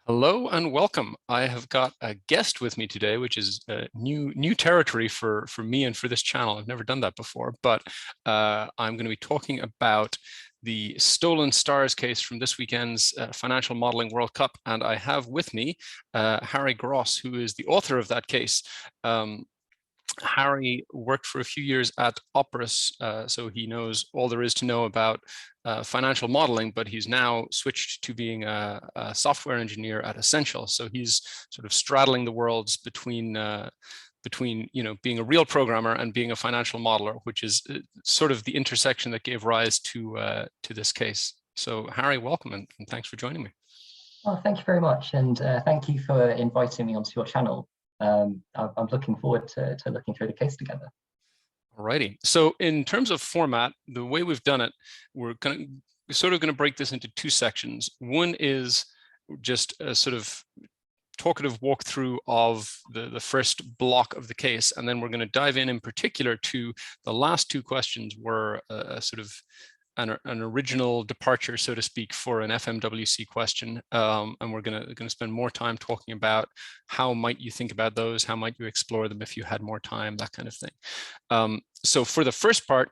Hello and welcome. I have got a guest with me today, which is new territory for me and for this channel. I've never done that before, but I'm going to be talking about the stolen stars case from this weekend's Financial Modeling World Cup. And I have with me Harry Gross, who is the author of that case. Harry worked for a few years at Operas, so he knows all there is to know about financial modeling, but he's now switched to being a software engineer at Essential. So he's sort of straddling the worlds between being a real programmer and being a financial modeler, which is sort of the intersection that gave rise to this case. So Harry, welcome and thanks for joining me. Well, thank you very much, and thank you for inviting me onto your channel. I'm looking forward to looking through the case together. Alrighty. So in terms of format, the way we've done it, we're sort of going to break this into two sections. One is just a sort of talkative walkthrough of the first block of the case, and then we're going to dive in particular to the last two questions were a sort of an original departure, so to speak, for an FMWC question, and we're going to spend more time talking about how might you think about those, how might you explore them if you had more time, that kind of thing. So for the first part,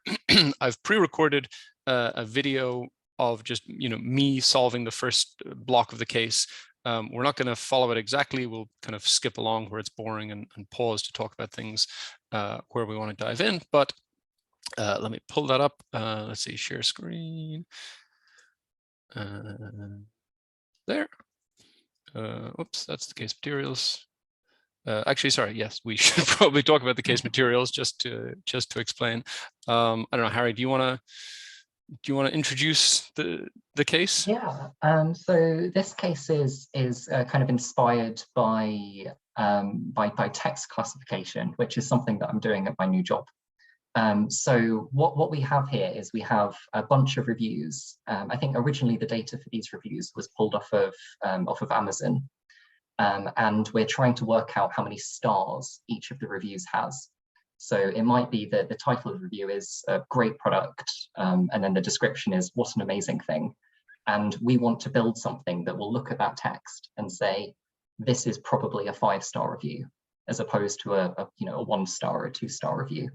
I've pre-recorded a video of just me solving the first block of the case. We're not going to follow it exactly. We'll kind of skip along where it's boring and pause to talk about things where we want to dive in, but let me pull that up. Let's see, share screen. There. Oops, that's the case materials. Actually, sorry. Yes, we should probably talk about the case materials just to explain. I don't know, Harry. Do you want to introduce the case? Yeah. So this case is kind of inspired by text classification, which is something that I'm doing at my new job. So what we have here is we have a bunch of reviews. I think originally the data for these reviews was pulled off of Amazon, and we're trying to work out how many stars each of the reviews has. So it might be that the title of the review is a great product, and then the description is what an amazing thing. And we want to build something that will look at that text and say, this is probably a 5-star review, as opposed to a 1-star or a 2-star review.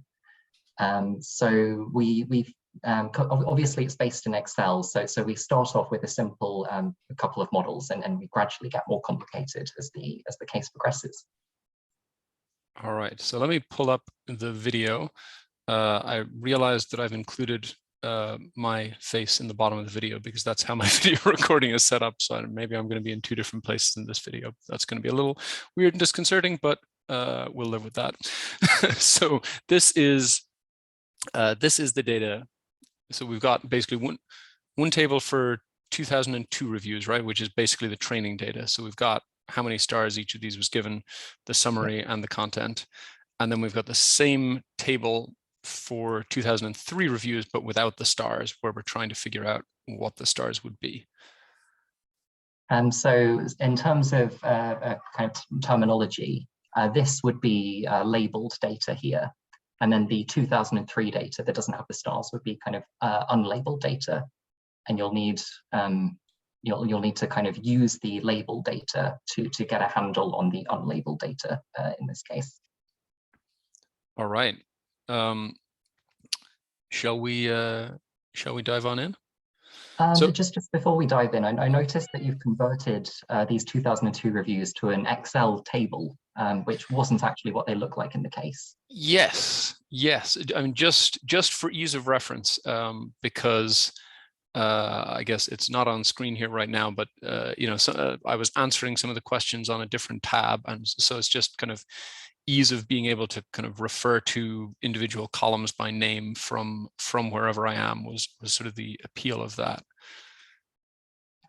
So we've obviously it's based in Excel, so we start off with a simple a couple of models, and we gradually get more complicated as the case progresses. All right, so let me pull up the video. I realized that I've included my face in the bottom of the video because that's how my video recording is set up. So maybe I'm going to be in two different places in this video. That's going to be a little weird and disconcerting, but we'll live with that. So this is the data. So we've got basically one table for 2002 reviews, right, which is basically the training data. So we've got how many stars each of these was given, the summary and the content. And then we've got the same table for 2003 reviews, but without the stars, where we're trying to figure out what the stars would be. So in terms of kind of terminology, this would be labeled data here. And then the 2003 data that doesn't have the stars would be kind of unlabeled data, and you'll need to kind of use the labeled data to get a handle on the unlabeled data in this case. All right. Shall we dive on in? So just before we dive in, I noticed that you've converted these 2002 reviews to an Excel table, which wasn't actually what they look like in the case. Yes. I mean, just for ease of reference, because I guess it's not on screen here right now, but I was answering some of the questions on a different tab, and so it's just kind of ease of being able to kind of refer to individual columns by name from wherever I am was sort of the appeal of that.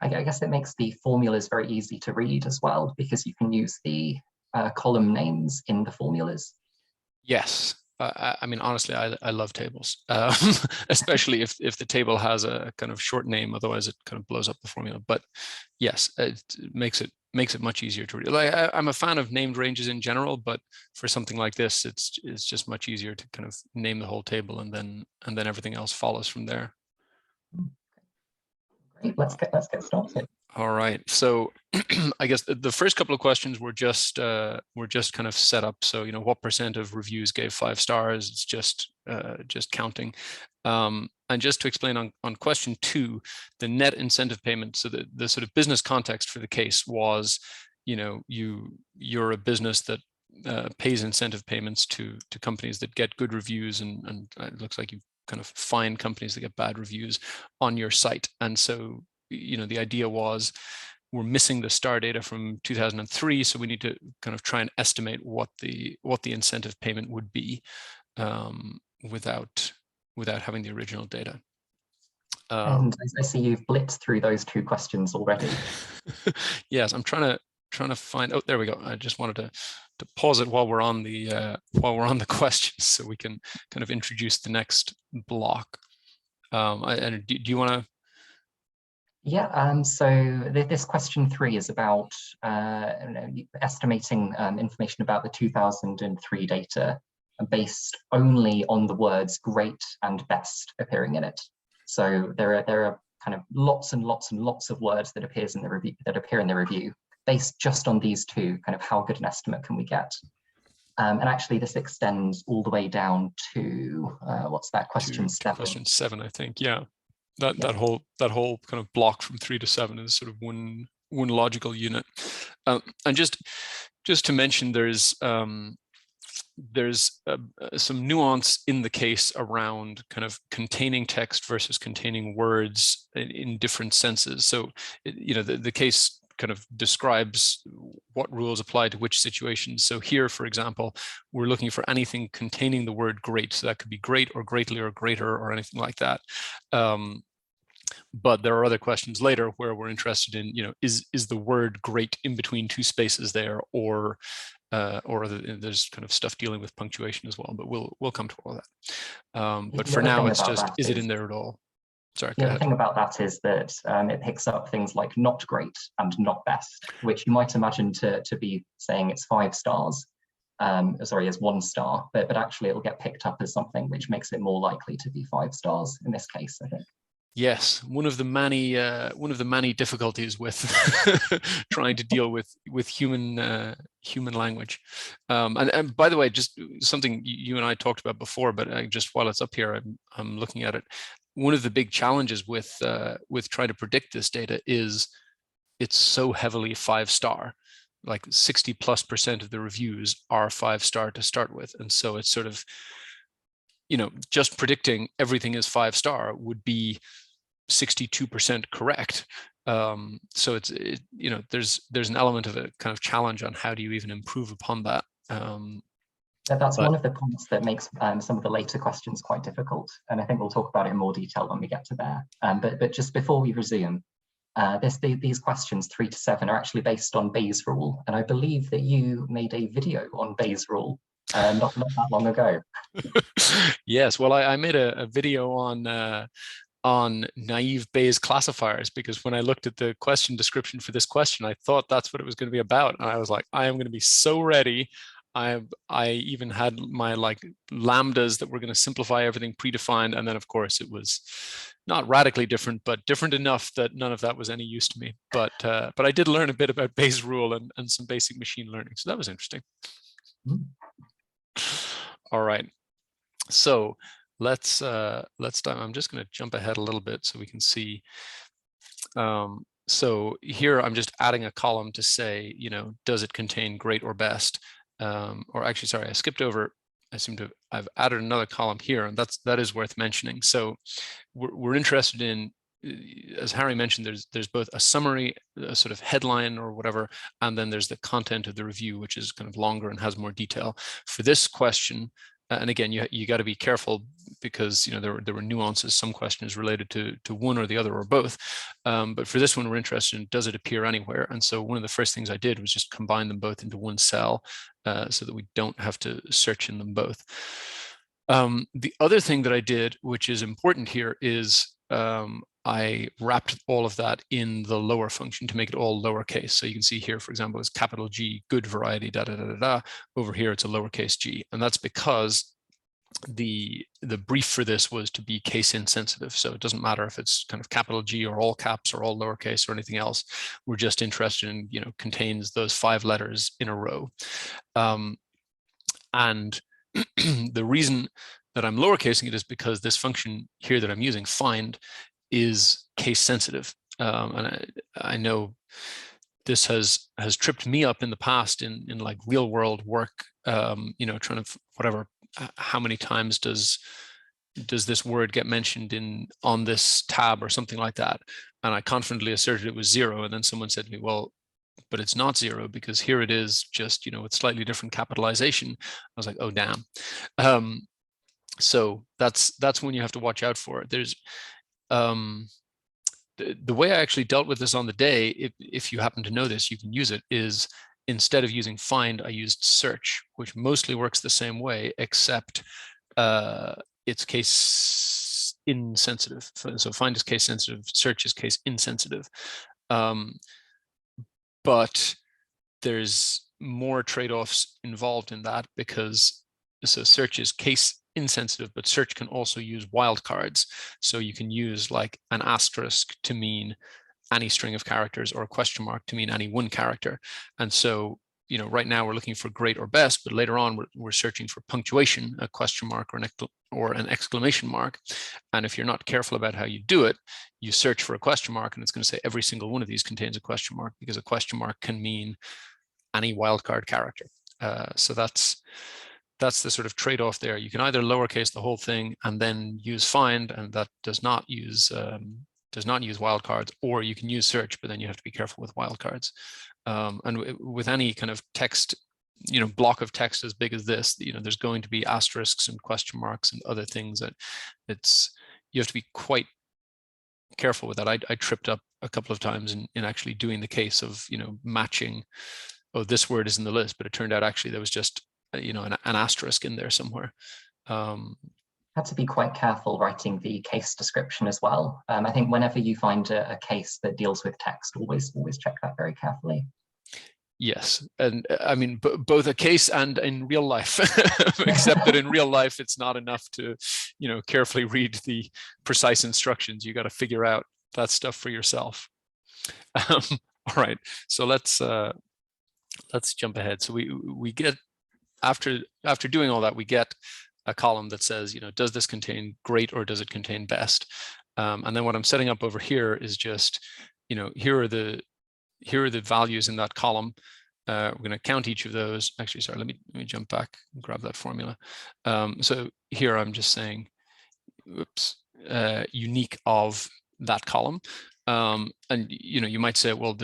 I guess it makes the formulas very easy to read as well, because you can use the column names in the formulas. Yes. I mean, honestly, I love tables, especially if the table has a kind of short name, otherwise it kind of blows up the formula. But yes, it makes it much easier to read. Like, I'm a fan of named ranges in general, but for something like this, it's just much easier to kind of name the whole table, and then everything else follows from there. Great. Let's get started. All right. So I guess the first couple of questions were just kind of set up. So, you know, what percent of reviews gave 5 stars? It's just counting. And just to explain on question 2, the net incentive payment. So the sort of business context for the case was, you know, you're a business that pays incentive payments to companies that get good reviews, and it looks like you kind of find companies that get bad reviews on your site. And so, you know, the idea was we're missing the star data from 2003, so we need to kind of try and estimate what the incentive payment would be without having the original data. And I see you've blitzed through those 2 questions already. Yes, I'm trying to find. Oh, there we go. I just wanted to pause it while we're on the questions, so we can kind of introduce the next block. And do you want to? Yeah, so this question 3 is about estimating information about the 2003 data based only on the words great and best appearing in it. So there are kind of lots and lots and lots of words that appear in the review based just on these 2. Kind of how good an estimate can we get? And actually, this extends all the way down to what's that, question 7? Question 7, I think. Yeah. That whole kind of block from 3 to 7 is sort of one logical unit. And just to mention, there's some nuance in the case around kind of containing text versus containing words in different senses. So, you know, the case kind of describes what rules apply to which situations. So here, for example, we're looking for anything containing the word great. So that could be great or greatly or greater or anything like that. But there are other questions later where we're interested in, you know, is the word great in between 2 spaces there, or there's kind of stuff dealing with punctuation as well, but we'll come to all that. But for now, it's just, is it in there at all? Sorry, yeah, the thing about that is that it picks up things like not great and not best, which you might imagine to be saying it's 5 stars, sorry, as 1 star, but actually it'll get picked up as something which makes it more likely to be 5 stars in this case, I think. Yes, one of the many difficulties with trying to deal with human language. And by the way, just something you and I talked about before, but just while it's up here, I'm looking at it. One of the big challenges with trying to predict this data is it's so heavily 5-star. Like 60+% of the reviews are 5-star to start with, and so it's sort of, you know, just predicting everything is 5-star would be 62% correct. So it's you know, there's an element of a kind of challenge on how do you even improve upon that. That's one of the points that makes some of the later questions quite difficult, and I think we'll talk about it in more detail when we get to there. But just before we resume, these questions 3 to 7 are actually based on Bayes' rule, and I believe that you made a video on Bayes' rule not that long ago. Yes, well, I made a video on naive Bayes classifiers, because when I looked at the question description for this question, I thought that's what it was going to be about, and I was like, I am going to be so ready. I even had my like lambdas that were going to simplify everything predefined, and then of course it was not radically different, but different enough that none of that was any use to me. But I did learn a bit about Bayes' rule and some basic machine learning, so that was interesting. All right, so let's dive. I'm just going to jump ahead a little bit so we can see. So here I'm just adding a column to say, you know, does it contain great or best? Or actually, sorry, I skipped over. I've added another column here, and that is worth mentioning. So we're interested in, as Harry mentioned, there's both a summary, a sort of headline or whatever, and then there's the content of the review, which is kind of longer and has more detail. For this question, and again, you got to be careful because, you know, there were nuances. Some questions related to one or the other or both. But for this one, we're interested in, does it appear anywhere? And so one of the first things I did was just combine them both into one cell so that we don't have to search in them both. The other thing that I did, which is important here, is I wrapped all of that in the lower function to make it all lowercase. So you can see here, for example, it's capital G, good variety, da, da, da, da, da. Over here, it's a lowercase g. And that's because the brief for this was to be case insensitive. So it doesn't matter if it's kind of capital G or all caps or all lowercase or anything else. We're just interested in, contains those 5 letters in a row. And the reason that I'm lowercasing it is because this function here that I'm using, find, is case sensitive. And I know this has tripped me up in the past in like real world work, trying to whatever, how many times does this word get mentioned on this tab or something like that? And I confidently asserted it was 0. And then someone said to me, well, but it's not 0 because here it is just, with slightly different capitalization. I was like, oh, damn. So that's when you have to watch out for it. There's the way I actually dealt with this on the day, if you happen to know this, you can use it, is instead of using find, I used search, which mostly works the same way, except it's case insensitive. So find is case sensitive, search is case insensitive. But there's more trade-offs involved in that, because so search is case insensitive, but search can also use wildcards. So you can use like an asterisk to mean any string of characters, or a question mark to mean any one character. And so, right now we're looking for great or best, but later on we're searching for punctuation, a question mark or an exclamation mark. And if you're not careful about how you do it, you search for a question mark and it's going to say every single one of these contains a question mark, because a question mark can mean any wildcard character. So that's the sort of trade-off there. You can either lowercase the whole thing and then use find, and that does not use wildcards, or you can use search, but then you have to be careful with wildcards. And with any kind of text, block of text as big as this, there's going to be asterisks and question marks and other things that you have to be quite careful with that. I tripped up a couple of times in actually doing the case of, matching, oh, this word is in the list, but it turned out actually there was just an asterisk in there somewhere. Had to be quite careful writing the case description as well. I think whenever you find a case that deals with text, always check that very carefully. Yes, and I mean both a case and in real life, except that in real life it's not enough to, carefully read the precise instructions. You got to figure out that stuff for yourself. All right, so let's jump ahead. So we get, after doing all that, we get a column that says, does this contain great or does it contain best? And then what I'm setting up over here is just, here are the values in that column. We're going to count each of those. Actually, sorry, let me jump back and grab that formula. So here I'm just saying, oops, unique of that column. And you might say, well,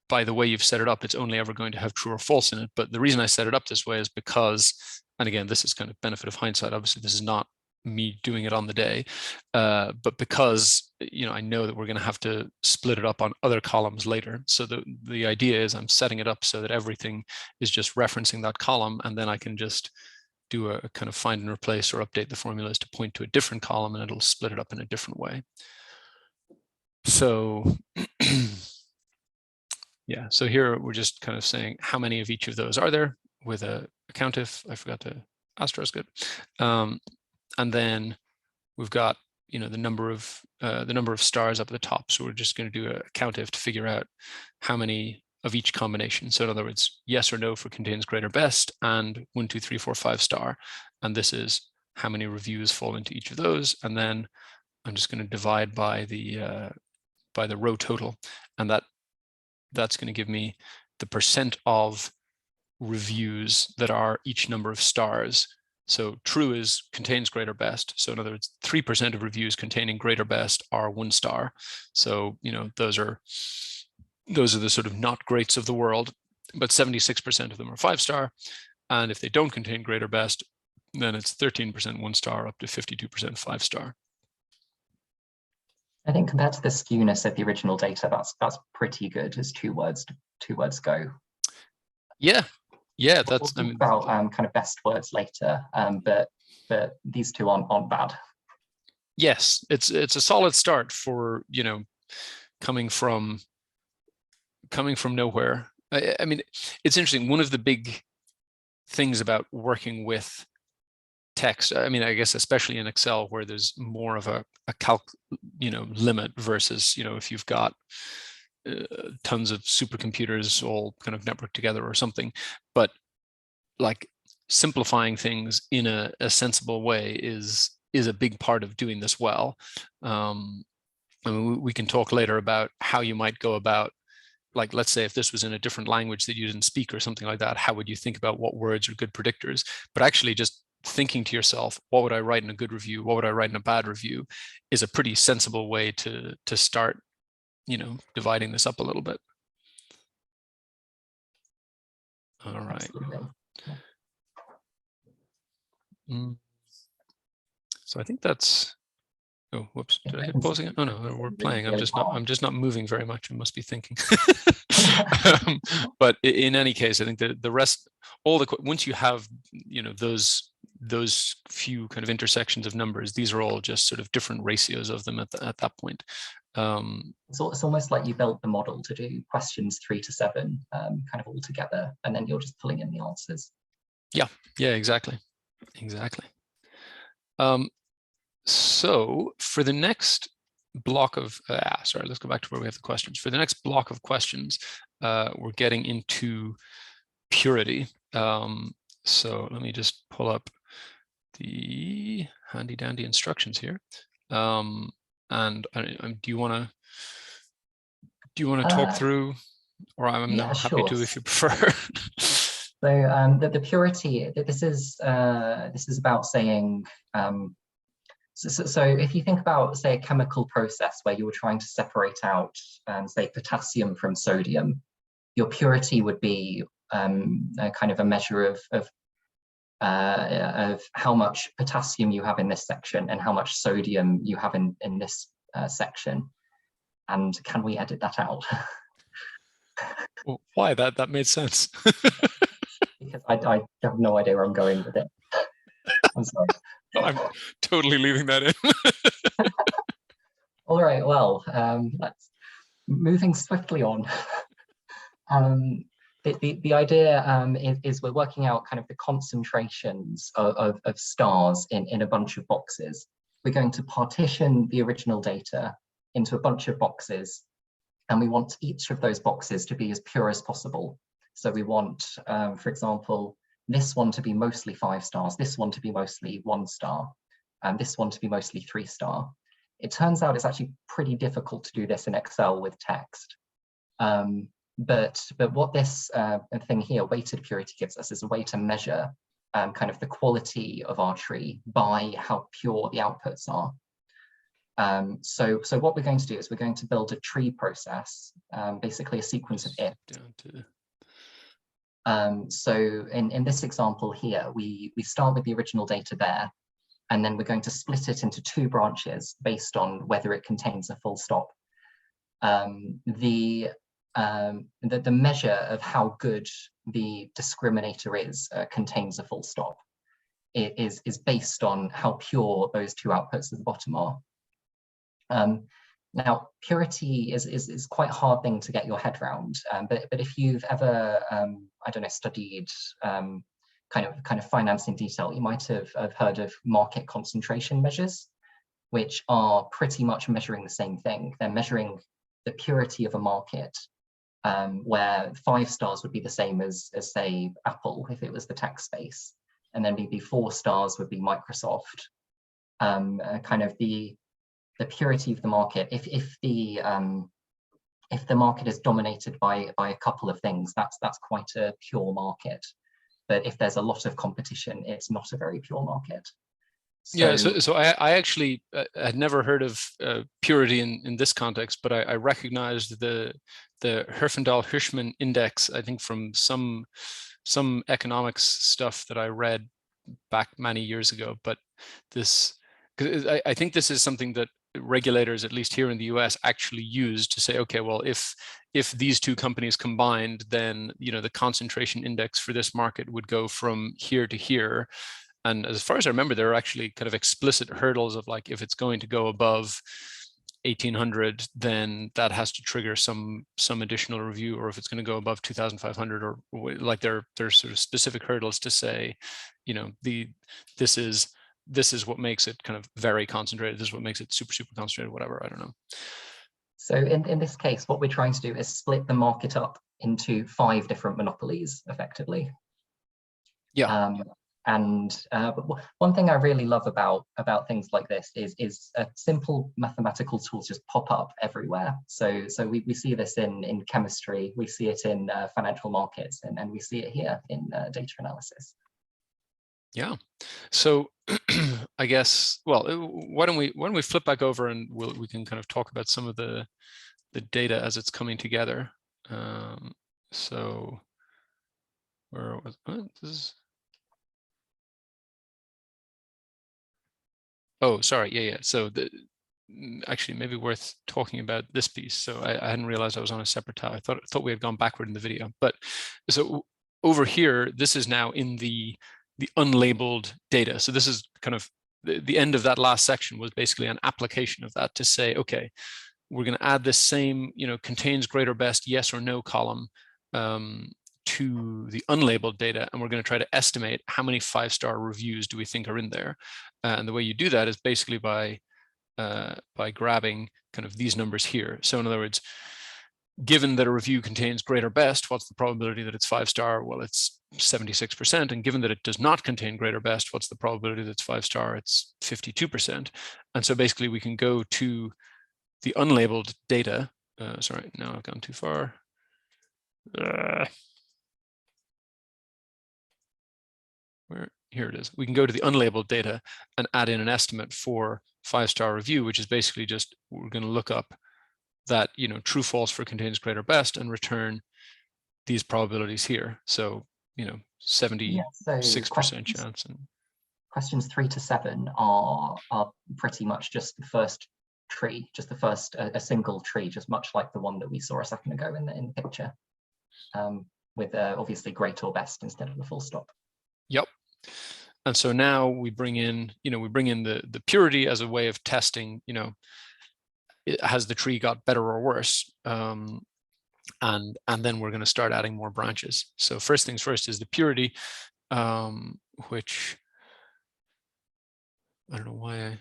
by the way you've set it up, it's only ever going to have true or false in it. But the reason I set it up this way is because, and again, this is kind of benefit of hindsight. Obviously, this is not me doing it on the day, but because I know that we're going to have to split it up on other columns later. So the idea is I'm setting it up so that everything is just referencing that column, and then I can just do a kind of find and replace or update the formulas to point to a different column, and it'll split it up in a different way. So yeah, so here we're just kind of saying how many of each of those are there with a countif. I forgot to asterisk it. And then we've got, the number of stars up at the top. So we're just going to do a countif to figure out how many of each combination. So in other words, yes or no for contains great or best, and 1, 2, 3, 4, 5 star. And this is how many reviews fall into each of those. And then I'm just going to divide by the row total, and that's going to give me the percent of reviews that are each number of stars. So true is contains great or best. So in other words, 3% of reviews containing great or best are 1 star. So, those are the sort of not greats of the world, but 76% of them are 5 star. And if they don't contain great or best, then it's 13% 1 star up to 52% 5 star. I think compared to the skewness of the original data, that's pretty good as two words go. Yeah, that's. We'll talk about kind of best words later, but these two aren't bad. Yes, it's a solid start for coming from nowhere. I mean, it's interesting. One of the big things about working with text, I mean, I guess especially in Excel where there's more of a calc, limit versus, if you've got tons of supercomputers all kind of networked together or something. But like simplifying things in a sensible way is a big part of doing this well. I mean, we can talk later about how you might go about, like, let's say if this was in a different language that you didn't speak or something like that, how would you think about what words are good predictors? But actually just thinking to yourself, what would I write in a good review? What would I write in a bad review? Is a pretty sensible way to start, dividing this up a little bit. All right. So I think that's, oh, whoops, did I hit pause again? Oh no, we're playing. I'm just not moving very much. I must be thinking. But in any case, I think the rest, once you have, those few kind of intersections of numbers, these are all just sort of different ratios of them at that point. It's almost like you built the model to do questions 3 to 7 kind of all together, and then you're just pulling in the answers. Yeah, exactly. So for the next block of, sorry, let's go back to where we have the questions. For the next block of questions, we're getting into purity. So let me just pull up the handy dandy instructions here. And do you want to talk through, or I'm happy to if you prefer. So the purity, this is about saying, so if you think about, say, a chemical process where you were trying to separate out, say, potassium from sodium, your purity would be a kind of a measure of how much potassium you have in this section and how much sodium you have in this section. And can we edit that out? Well, why? That made sense. Because I have no idea where I'm going with it. I'm sorry. I'm totally leaving that in. All right, well, let's moving swiftly on. The idea is we're working out kind of the concentrations of stars in a bunch of boxes. We're going to partition the original data into a bunch of boxes, and we want each of those boxes to be as pure as possible. So we want, for example, this one to be mostly 5 stars, this one to be mostly 1 star, and this one to be mostly 3 star. It turns out it's actually pretty difficult to do this in Excel with text. But what this thing here, weighted purity, gives us is a way to measure kind of the quality of our tree by how pure the outputs are. So what we're going to do is we're going to build a tree process, basically a sequence of ifs. So in this example here, we start with the original data there, and then we're going to split it into 2 branches based on whether it contains a full stop. The measure of how good the discriminator is contains a full stop. It is based on how pure those 2 outputs at the bottom are. Now, purity is quite a hard thing to get your head around, but if you've ever, I don't know, studied kind of finance in detail, you might have heard of market concentration measures, which are pretty much measuring the same thing. They're measuring the purity of a market, where 5 stars would be the same as say Apple if it was the tech space, and then maybe 4 stars would be Microsoft. Kind of the purity of the market. If the market is dominated by a couple of things, that's quite a pure market. But if there's a lot of competition, it's not a very pure market. So I actually had never heard of purity in this context, but I recognized the Herfindahl-Hirschman index, I think from some economics stuff that I read back many years ago. But this, because I think this is something that regulators, at least here in the US, actually use to say, okay, well, if these 2 companies combined, then the concentration index for this market would go from here to here. And as far as I remember, there are actually kind of explicit hurdles of, like, if it's going to go above 1800, then that has to trigger some additional review, or if it's going to go above 2500, or like there's sort of specific hurdles to say, you know, this is what makes it kind of very concentrated, this is what makes it super concentrated, whatever, I don't know. So in this case, what we're trying to do is split the market up into 5 different monopolies, effectively. Yeah. But one thing I really love about things like this is simple mathematical tools just pop up everywhere. So we see this in chemistry, we see it in financial markets, and we see it here in data analysis. Yeah. So I guess, well, why don't we flip back over, and we can kind of talk about some of the data as it's coming together. So where was this is, oh, sorry. Yeah. So actually maybe worth talking about this piece. So I hadn't realized I was on a separate tab. I thought we had gone backward in the video, but so over here, this is now in the unlabeled data. So this is kind of the end of that last section was basically an application of that to say, okay, we're going to add this same, you know, contains great or best yes or no column to the unlabeled data, and we're going to try to estimate how many 5-star reviews do we think are in there. And the way you do that is basically by grabbing kind of these numbers here. So in other words, given that a review contains great or best, what's the probability that it's 5-star? Well, it's 76%. And given that it does not contain great or best, what's the probability that it's 5-star? It's 52%. And so basically we can go to the unlabeled data. Sorry, now I've gone too far. Here it is. We can go to the unlabeled data and add in an estimate for 5-star review, which is basically just, we're going to look up that, you know, true false for contains great or best and return these probabilities here. So, you know, 76% chance. And questions 3 to 7 are pretty much just the first tree, just the first a single tree, just much like the one that we saw a second ago in the picture, with obviously great or best instead of the full stop. Yep. And so now we bring in, you know, the purity as a way of testing, you know, has the tree got better or worse? And then we're going to start adding more branches. So first things first is the purity, which I don't know why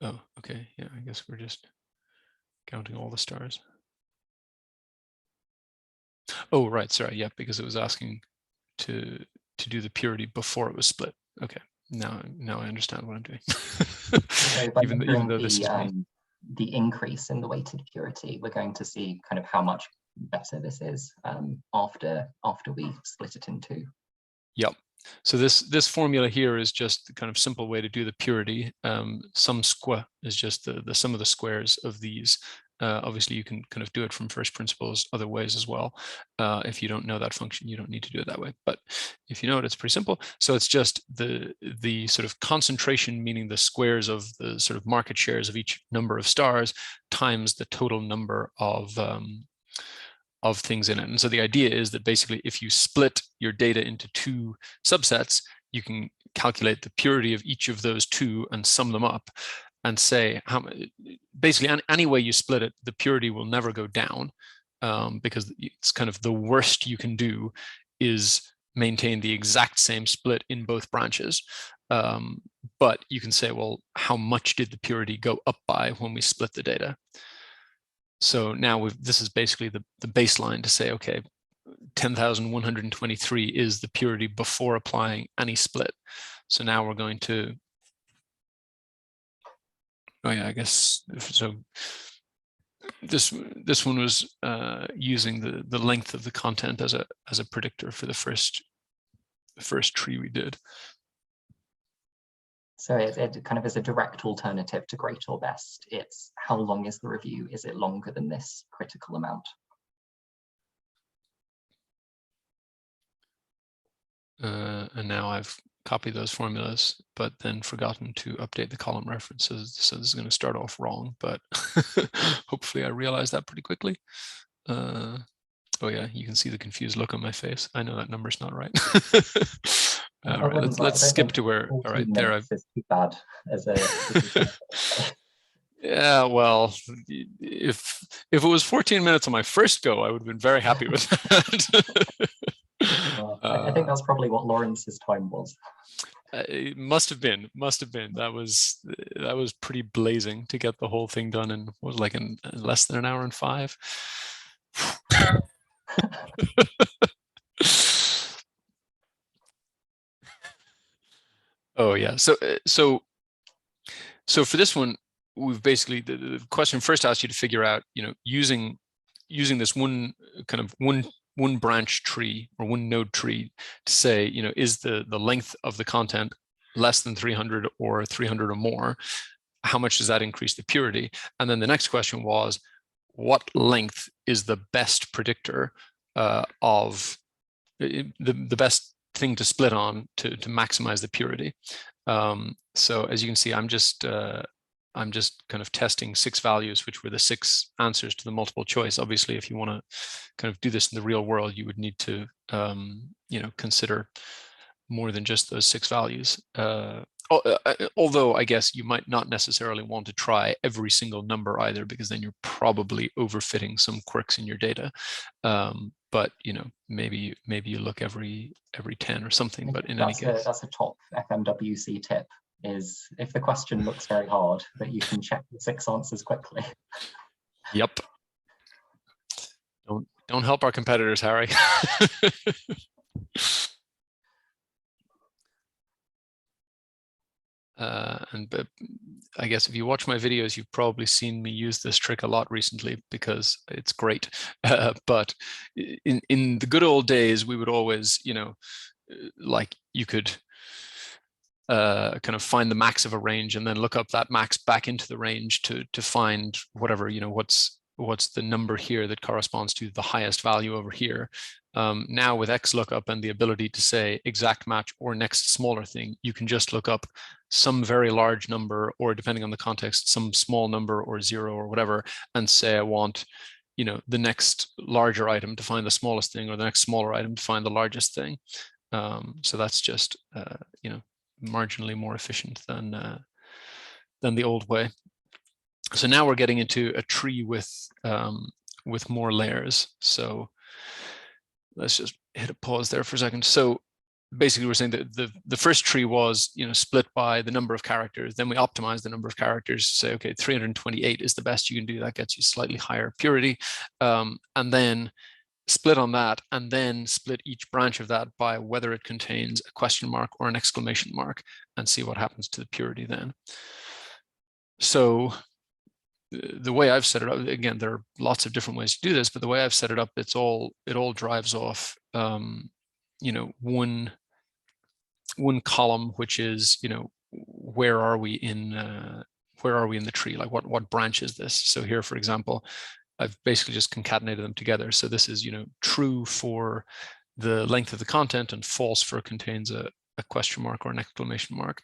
oh, okay. Yeah, I guess we're just counting all the stars. Oh, right. Sorry. Yeah, because it was asking to do the purity before it was split. Okay. Now I understand what I'm doing. So by even though this is the increase in the weighted purity, we're going to see kind of how much better this is after we split it in 2. Yep. So this formula here is just the kind of simple way to do the purity. Sum squa is just the sum of the squares of these. Obviously, you can kind of do it from first principles other ways as well. If you don't know that function, you don't need to do it that way. But if you know it, it's pretty simple. So it's just the sort of concentration, meaning the squares of the sort of market shares of each number of stars times the total number of things in it. And so the idea is that basically if you split your data into 2 subsets, you can calculate the purity of each of those 2 and sum them up and say how basically any way you split it, the purity will never go down, because it's kind of the worst you can do is maintain the exact same split in both branches. But you can say, well, how much did the purity go up by when we split the data? So now this is basically the baseline to say, okay, 10,123 is the purity before applying any split. So now we're going to, oh yeah, I guess, so this one was using the length of the content as a predictor for the first tree we did. So it kind of is a direct alternative to great or best. It's how long is the review? Is it longer than this critical amount? And now I've copied those formulas, but then forgotten to update the column references. So this is going to start off wrong, but hopefully I realized that pretty quickly. Oh yeah, you can see the confused look on my face. I know that number's not right. All right, let's skip to where, all right, there I've... It's too bad as a Yeah, well, if it was 14 minutes on my first go, I would have been very happy with that. I think that's probably what Lawrence's time was. It must have been. That was pretty blazing to get the whole thing done in what was like in less than an hour and 5. Oh yeah. So for this one, we've basically the question first asked you to figure out, using this one branch tree or one node tree to say, is the length of the content less than 300 or 300 or more? How much does that increase the purity? And then the next question was, what length is the best predictor of the best thing to split on to maximize the purity? So as you can see, I'm just kind of testing 6 values, which were the 6 answers to the multiple choice. Obviously, if you want to kind of do this in the real world, you would need to, consider more than just those 6 values. Although I guess you might not necessarily want to try every single number either, because then you're probably overfitting some quirks in your data. But maybe you look every 10 or something. But in any case, that's a top FMWC tip: is if the question looks very hard, that you can check the 6 answers quickly. Yep. Don't help our competitors, Harry. But I guess if you watch my videos, you've probably seen me use this trick a lot recently because it's great. But in the good old days, we would always, like you could kind of find the max of a range and then look up that max back into the range to find whatever, what's the number here that corresponds to the highest value over here. Now with XLOOKUP and the ability to say exact match or next smaller thing, you can just look up some very large number, or depending on the context, some small number or 0 or whatever, and say I want, the next larger item to find the smallest thing, or the next smaller item to find the largest thing. So that's just, marginally more efficient than the old way. So now we're getting into a tree with more layers. So let's just hit a pause there for a second. So basically we're saying that the first tree was, split by the number of characters. Then we optimize the number of characters, say, okay, 328 is the best you can do. That gets you slightly higher purity. And then split on that, and then split each branch of that by whether it contains a question mark or an exclamation mark, and see what happens to the purity then. So the way I've set it up, again, there are lots of different ways to do this, but the way I've set it up, it all drives off, one column, which is, where are we in the tree? Like what branch is this? So here, for example, I've basically just concatenated them together. So this is, true for the length of the content and false for it contains a question mark or an exclamation mark.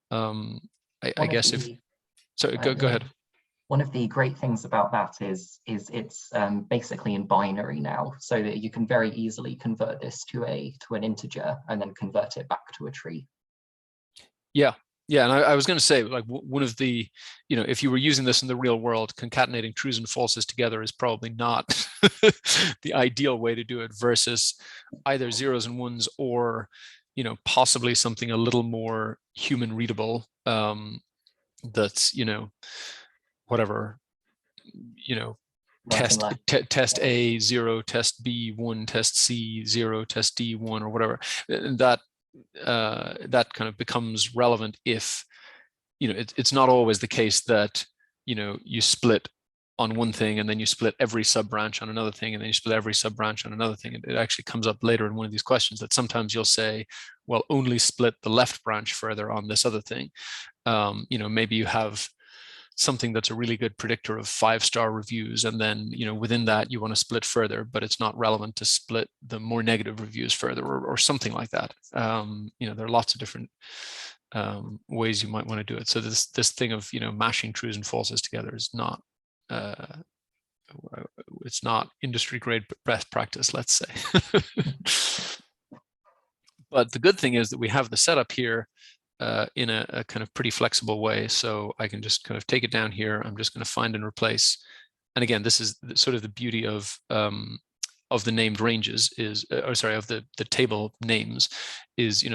I guess go ahead. One of the great things about that is it's basically in binary now, so that you can very easily convert this to an integer and then convert it back to a tree. Yeah. And I was going to say, like, one of the, if you were using this in the real world, concatenating trues and falses together is probably not the ideal way to do it, versus either 0s and 1s, or, possibly something a little more human readable, that's, whatever, test A 0, test B 1, test C 0, test D 1, or whatever. That kind of becomes relevant if, it's not always the case that, you split on one thing and then you split every sub branch on another thing, and then you split every sub branch on another thing. It actually comes up later in one of these questions that sometimes you'll say, well, only split the left branch further on this other thing. Maybe you have something that's a really good predictor of 5-star reviews, and then within that you want to split further, but it's not relevant to split the more negative reviews further, or something like that. There are lots of different ways you might want to do it. So this thing of mashing trues and falses together is not it's not industry grade best practice, let's say. But the good thing is that we have the setup here in a kind of pretty flexible way. So I can just kind of take it down here. I'm just going to find and replace. And again, this is sort of the beauty of the named ranges is, or sorry, of the table names is,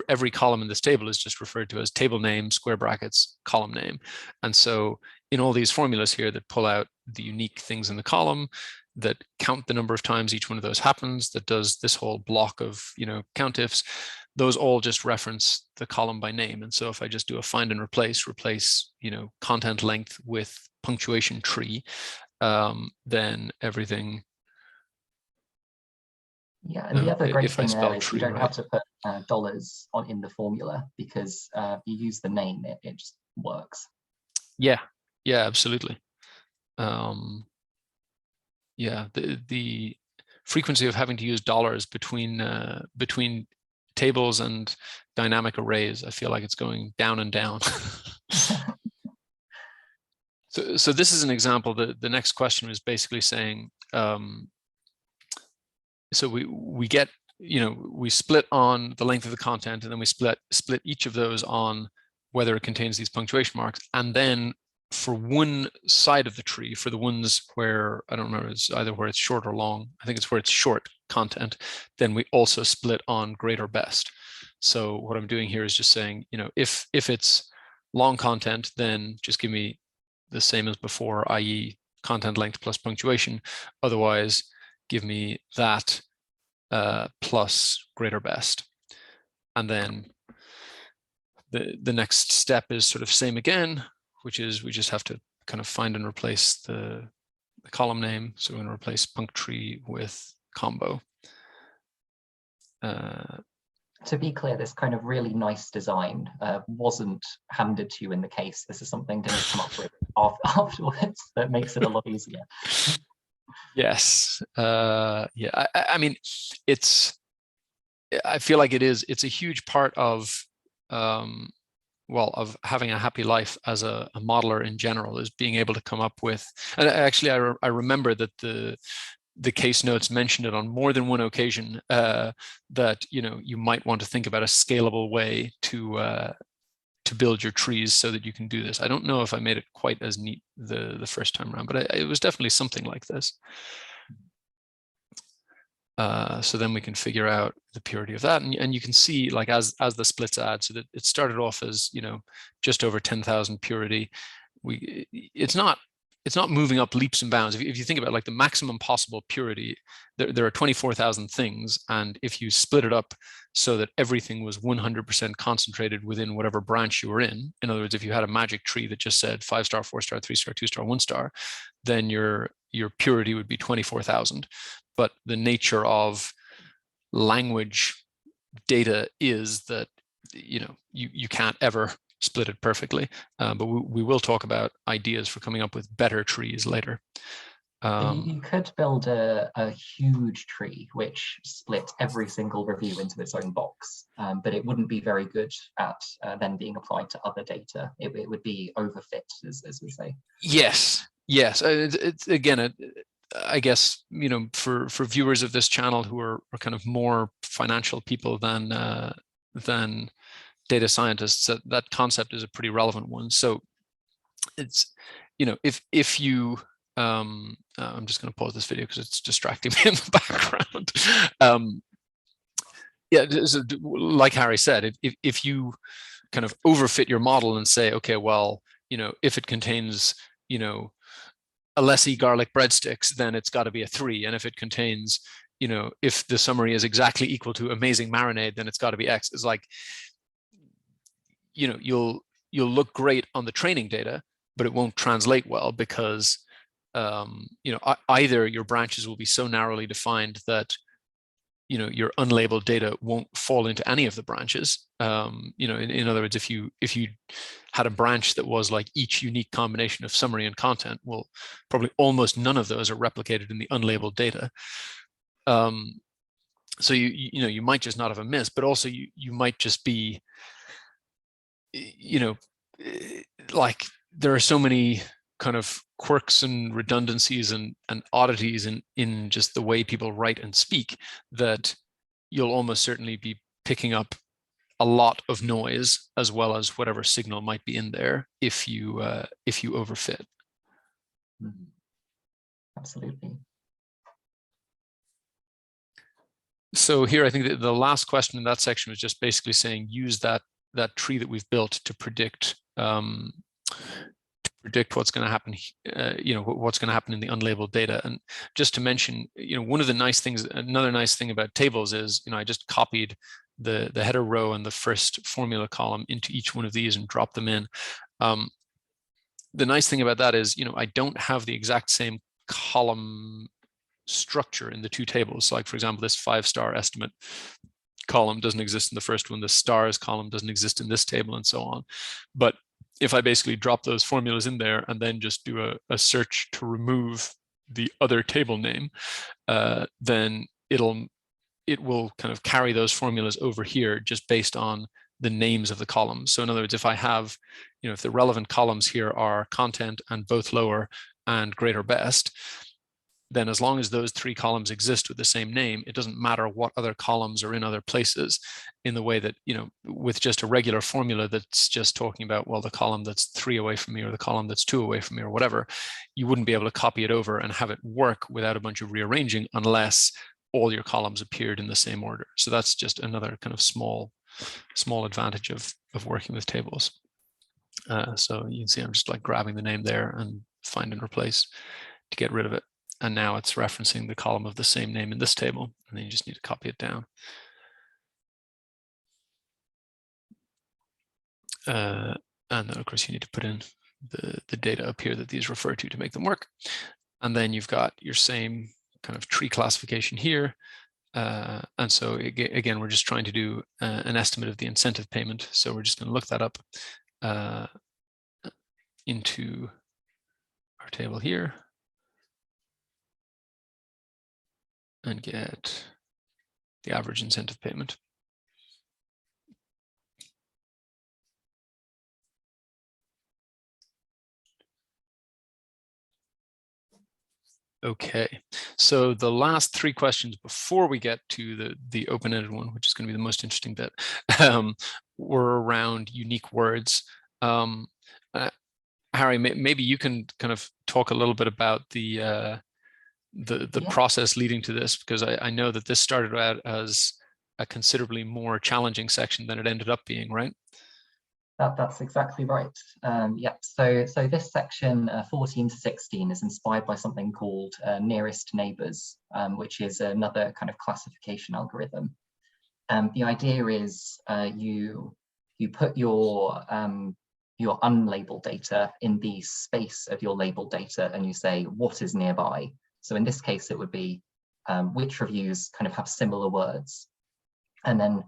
every column in this table is just referred to as table name, square brackets, column name. And so in all these formulas here that pull out the unique things in the column, that count the number of times each one of those happens, that does this whole block of, countifs, those all just reference the column by name. And so if I just do a find and replace, content length with punctuation tree, then everything. Yeah, and the other great thing there is tree, you don't have to put dollars in the formula, because you use the name, it just works. Yeah, absolutely. Yeah, the frequency of having to use dollars between tables and dynamic arrays, I feel like it's going down and down. So this is an example. The next question is basically saying, so we get, we split on the length of the content, and then we split each of those on whether it contains these punctuation marks. And then for one side of the tree, for the ones where, I don't remember, it's either where it's short or long, I think it's where it's short content, then we also split on great or best. So what I'm doing here is just saying, if it's long content, then just give me the same as before, i.e. content length plus punctuation. Otherwise, give me that plus great or best. And then the next step is sort of same again, which is we just have to kind of find and replace the column name. So we're going to replace punct tree with combo. To be clear, this kind of really nice design wasn't handed to you in the case. This is something Dennis come up with afterwards that makes it a lot easier. Yes. Yeah. I mean, I feel like it's a huge part of, of having a happy life as a modeler in general, is being able to come up with, and actually I remember that the case notes mentioned it on more than one occasion, that, you might want to think about a scalable way to build your trees so that you can do this. I don't know if I made it quite as neat the first time around, but it was definitely something like this. So then we can figure out the purity of that, and you can see, like, as the splits add, so that it started off as, just over 10,000 purity. It's not moving up leaps and bounds. If you think about, like, the maximum possible purity, there are 24,000 things, and if you split it up so that everything was 100% concentrated within whatever branch you were in other words, if you had a magic tree that just said 5-star, 4-star, 3-star, 2-star, 1-star, then your purity would be 24,000. But the nature of language data is that, you can't ever split it perfectly. But we will talk about ideas for coming up with better trees later. You could build a huge tree which split every single review into its own box, but it wouldn't be very good at then being applied to other data. It would be overfit, as we say. Yes. It's again, I guess, for viewers of this channel who are kind of more financial people than data scientists, that concept is a pretty relevant one. So it's, if you, I'm just going to pause this video because it's distracting me in the background. Yeah, like Harry said, if you kind of overfit your model and say, okay, well, if it contains, Alessi garlic breadsticks, then it's got to be a 3. And if it contains, if the summary is exactly equal to amazing marinade, then it's got to be X. It's like, you'll look great on the training data, but it won't translate well because, either your branches will be so narrowly defined that, your unlabeled data won't fall into any of the branches. In other words, if you had a branch that was like each unique combination of summary and content, well, probably almost none of those are replicated in the unlabeled data. So you might just not have a miss, but also you might just be, like, there are so many kind of quirks and redundancies and oddities in just the way people write and speak that you'll almost certainly be picking up a lot of noise as well as whatever signal might be in there if you overfit. Absolutely. So here, I think that the last question in that section was just basically saying use that tree that we've built to predict what's going to happen, what's going to happen in the unlabeled data. And just to mention, one of the nice things, another nice thing about tables is, I just copied the header row and the first formula column into each one of these and dropped them in. The nice thing about that is, I don't have the exact same column structure in the two tables. So like, for example, this 5-star estimate column doesn't exist in the first one, the stars column doesn't exist in this table, and so on. But if I basically drop those formulas in there and then just do a search to remove the other table name, then it will kind of carry those formulas over here just based on the names of the columns. So in other words, if I have, if the relevant columns here are content and both lower and great or best, then as long as those 3 columns exist with the same name, it doesn't matter what other columns are in other places, in the way that, with just a regular formula that's just talking about, well, the column that's 3 away from me or the column that's 2 away from me or whatever, you wouldn't be able to copy it over and have it work without a bunch of rearranging unless all your columns appeared in the same order. So that's just another kind of small advantage of working with tables. So you can see I'm just like grabbing the name there and find and replace to get rid of it. And now it's referencing the column of the same name in this table, and then you just need to copy it down. And then of course you need to put in the data up here that these refer to make them work. And then you've got your same kind of tree classification here. And so again, we're just trying to do an estimate of the incentive payment. So we're just going to look that up into our table here and get the average incentive payment. Okay, so the last 3 questions before we get to the open-ended one, which is going to be the most interesting bit, were around unique words. Harry, maybe you can kind of talk a little bit about the process leading to this, because I know that this started out as a considerably more challenging section than it ended up being, right? That's exactly right. So this section 14 to 16 is inspired by something called nearest neighbors, which is another kind of classification algorithm. The idea is you put your unlabeled data in the space of your labeled data, and you say what is nearby. So in this case, it would be which reviews kind of have similar words, and then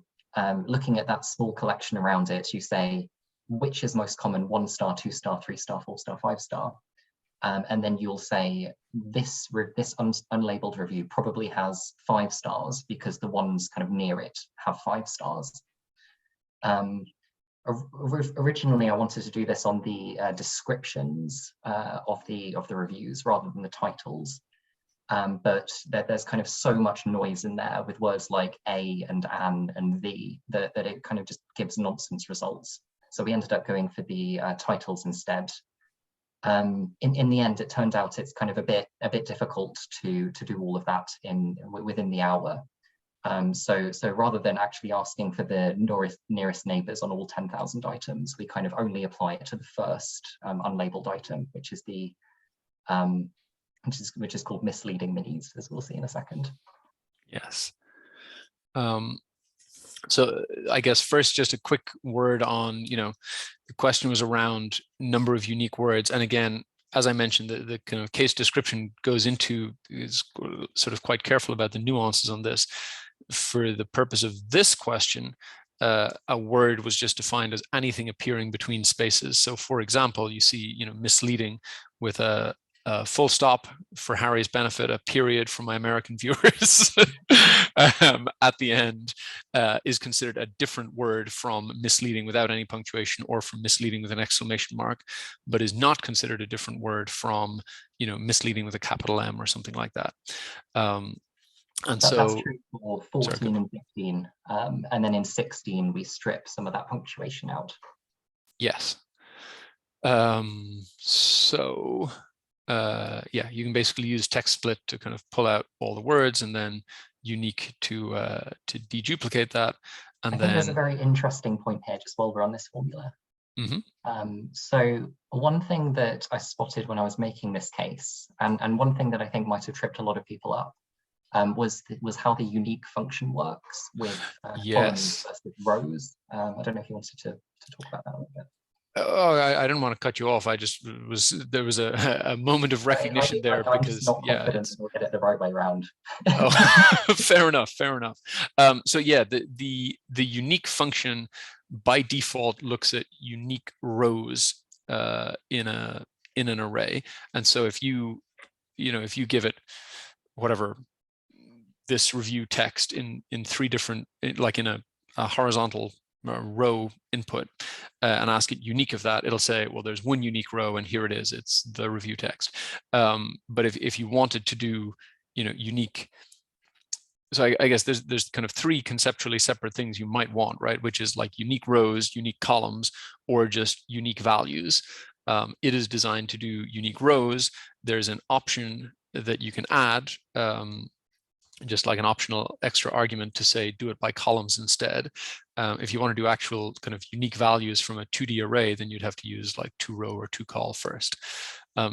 looking at that small collection around it, you say which is most common: 1-star, 2-star, 3-star, 4-star, 5-star, and then you'll say this unlabeled review probably has 5 stars because the ones kind of near it have 5 stars. Originally, I wanted to do this on the descriptions of the reviews rather than the titles, but there's kind of so much noise in there with words like a and an and the that it kind of just gives nonsense results. So we ended up going for the titles instead. In the end, it turned out it's kind of a bit difficult to do all of that within the hour. So rather than actually asking for the nearest neighbors on all 10,000 items, we kind of only apply it to the first unlabeled item, which is which is called misleading minis, as we'll see in a second. Yes. So I guess first, just a quick word on, the question was around number of unique words. And again, as I mentioned, the kind of case description is sort of quite careful about the nuances on this. For the purpose of this question, a word was just defined as anything appearing between spaces. So for example, you see, misleading with a full stop for Harry's benefit, a period for my American viewers at the end is considered a different word from misleading without any punctuation or from misleading with an exclamation mark, but is not considered a different word from, misleading with a capital M or something like that. And That's so, true for sorry, 14 and 15. And then in 16, we strip some of that punctuation out. yes. So yeah, you can basically use text split to kind of pull out all the words, and then unique to deduplicate that. And I think there's a then very interesting point here, just while we're on this formula. So one thing that I spotted when I was making this case, and one thing that I think might have tripped a lot of people up, was how the unique function works with columns yes. versus rows. I don't know if you wanted to talk about that a little bit. Oh, I didn't want to cut you off. There was a moment of recognition there I'm just because, not yeah, confident that we'll get it the right way around. oh, fair enough, fair enough. So yeah, the unique function by default looks at unique rows in an array. And so if you give it whatever, this review text in three different, like in a horizontal row input, and ask it unique of that, it'll say, well, there's one unique row and here it is, it's the review text. But if you wanted to do unique, so I guess there's kind of three conceptually separate things you might want, right? Which is like unique rows, unique columns, or just unique values. It is designed to do unique rows. There's an option that you can add, just like an optional extra argument to say do it by columns instead. If you want to do actual kind of unique values from a 2D array, then you'd have to use like 2-row or 2-col first.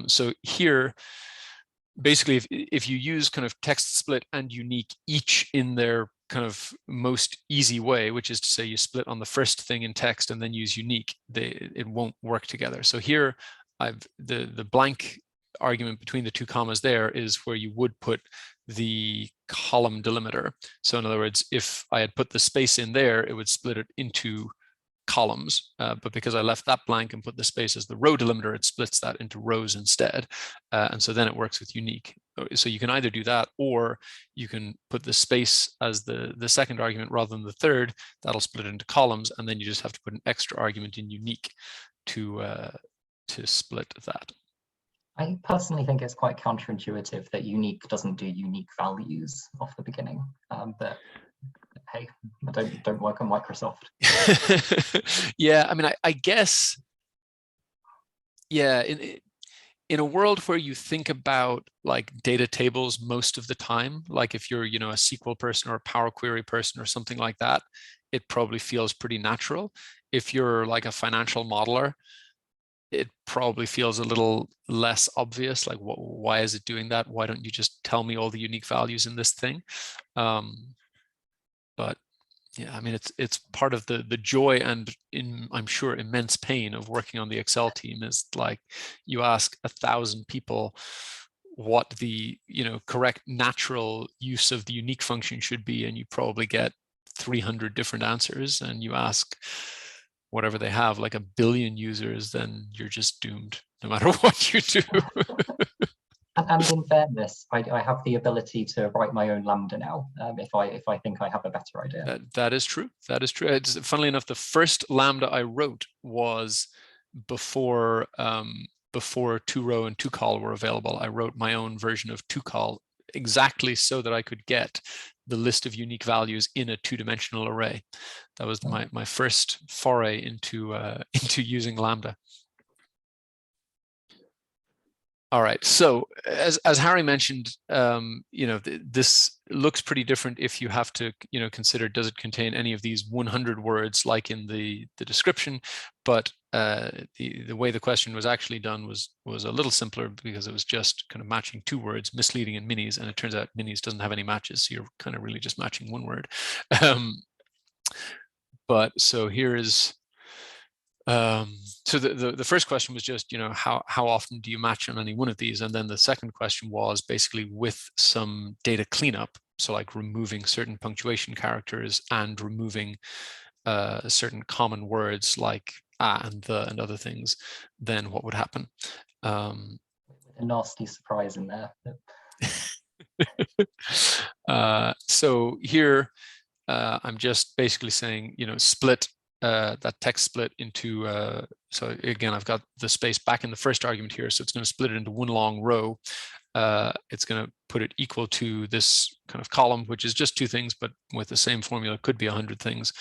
So here, basically, if you use kind of text split and unique each in their kind of most easy way, which is to say you split on the first thing in text and then use unique, it won't work together. So here, the blank argument between the two commas there is where you would put the column delimiter. So in other words, if I had put the space in there, it would split it into columns, but because I left that blank and put the space as the row delimiter, it splits that into rows instead. And so then it works with unique. So you can either do that, or you can put the space as the second argument rather than the third. That'll split it into columns, and then you just have to put an extra argument in unique to split that. I personally think it's quite counterintuitive that unique doesn't do unique values off the beginning, but hey, I don't work on Microsoft. Yeah, I mean, I guess, yeah, in a world where you think about like data tables most of the time, like if you're, a SQL person or a Power Query person or something like that, it probably feels pretty natural. If you're like a financial modeler, it probably feels a little less obvious, like why is it doing that? Why don't you just tell me all the unique values in this thing? But yeah, I mean, it's part of the joy and I'm sure immense pain of working on the Excel team is like you ask 1,000 people what the correct natural use of the unique function should be, and you probably get 300 different answers. And you ask whatever they have, like 1 billion users, then you're just doomed no matter what you do. And in fairness, I have the ability to write my own Lambda now, if I think I have a better idea. That is true. That is true. It's, funnily enough, the first Lambda I wrote was before 2-row and 2-col were available. I wrote my own version of 2-col exactly so that I could get the list of unique values in a 2-dimensional array. That was my first foray into using Lambda. All right. So as Harry mentioned, this looks pretty different if you have to, consider, does it contain any of these 100 words like in the description? But the way the question was actually done was a little simpler, because it was just kind of matching 2 words, misleading and minis, and it turns out minis doesn't have any matches, so you're kind of really just matching 1 word. But so here is. So the first question was just, how often do you match on any one of these? And then the second question was basically with some data cleanup, so like removing certain punctuation characters and removing certain common words like and the and other things, then what would happen? A nasty surprise in there. So here I'm just basically saying, split that text split into, so again, I've got the space back in the first argument here, so it's going to split it into 1 long row. it's going to put it equal to this kind of column, which is just two things, but with the same formula could be 100 things,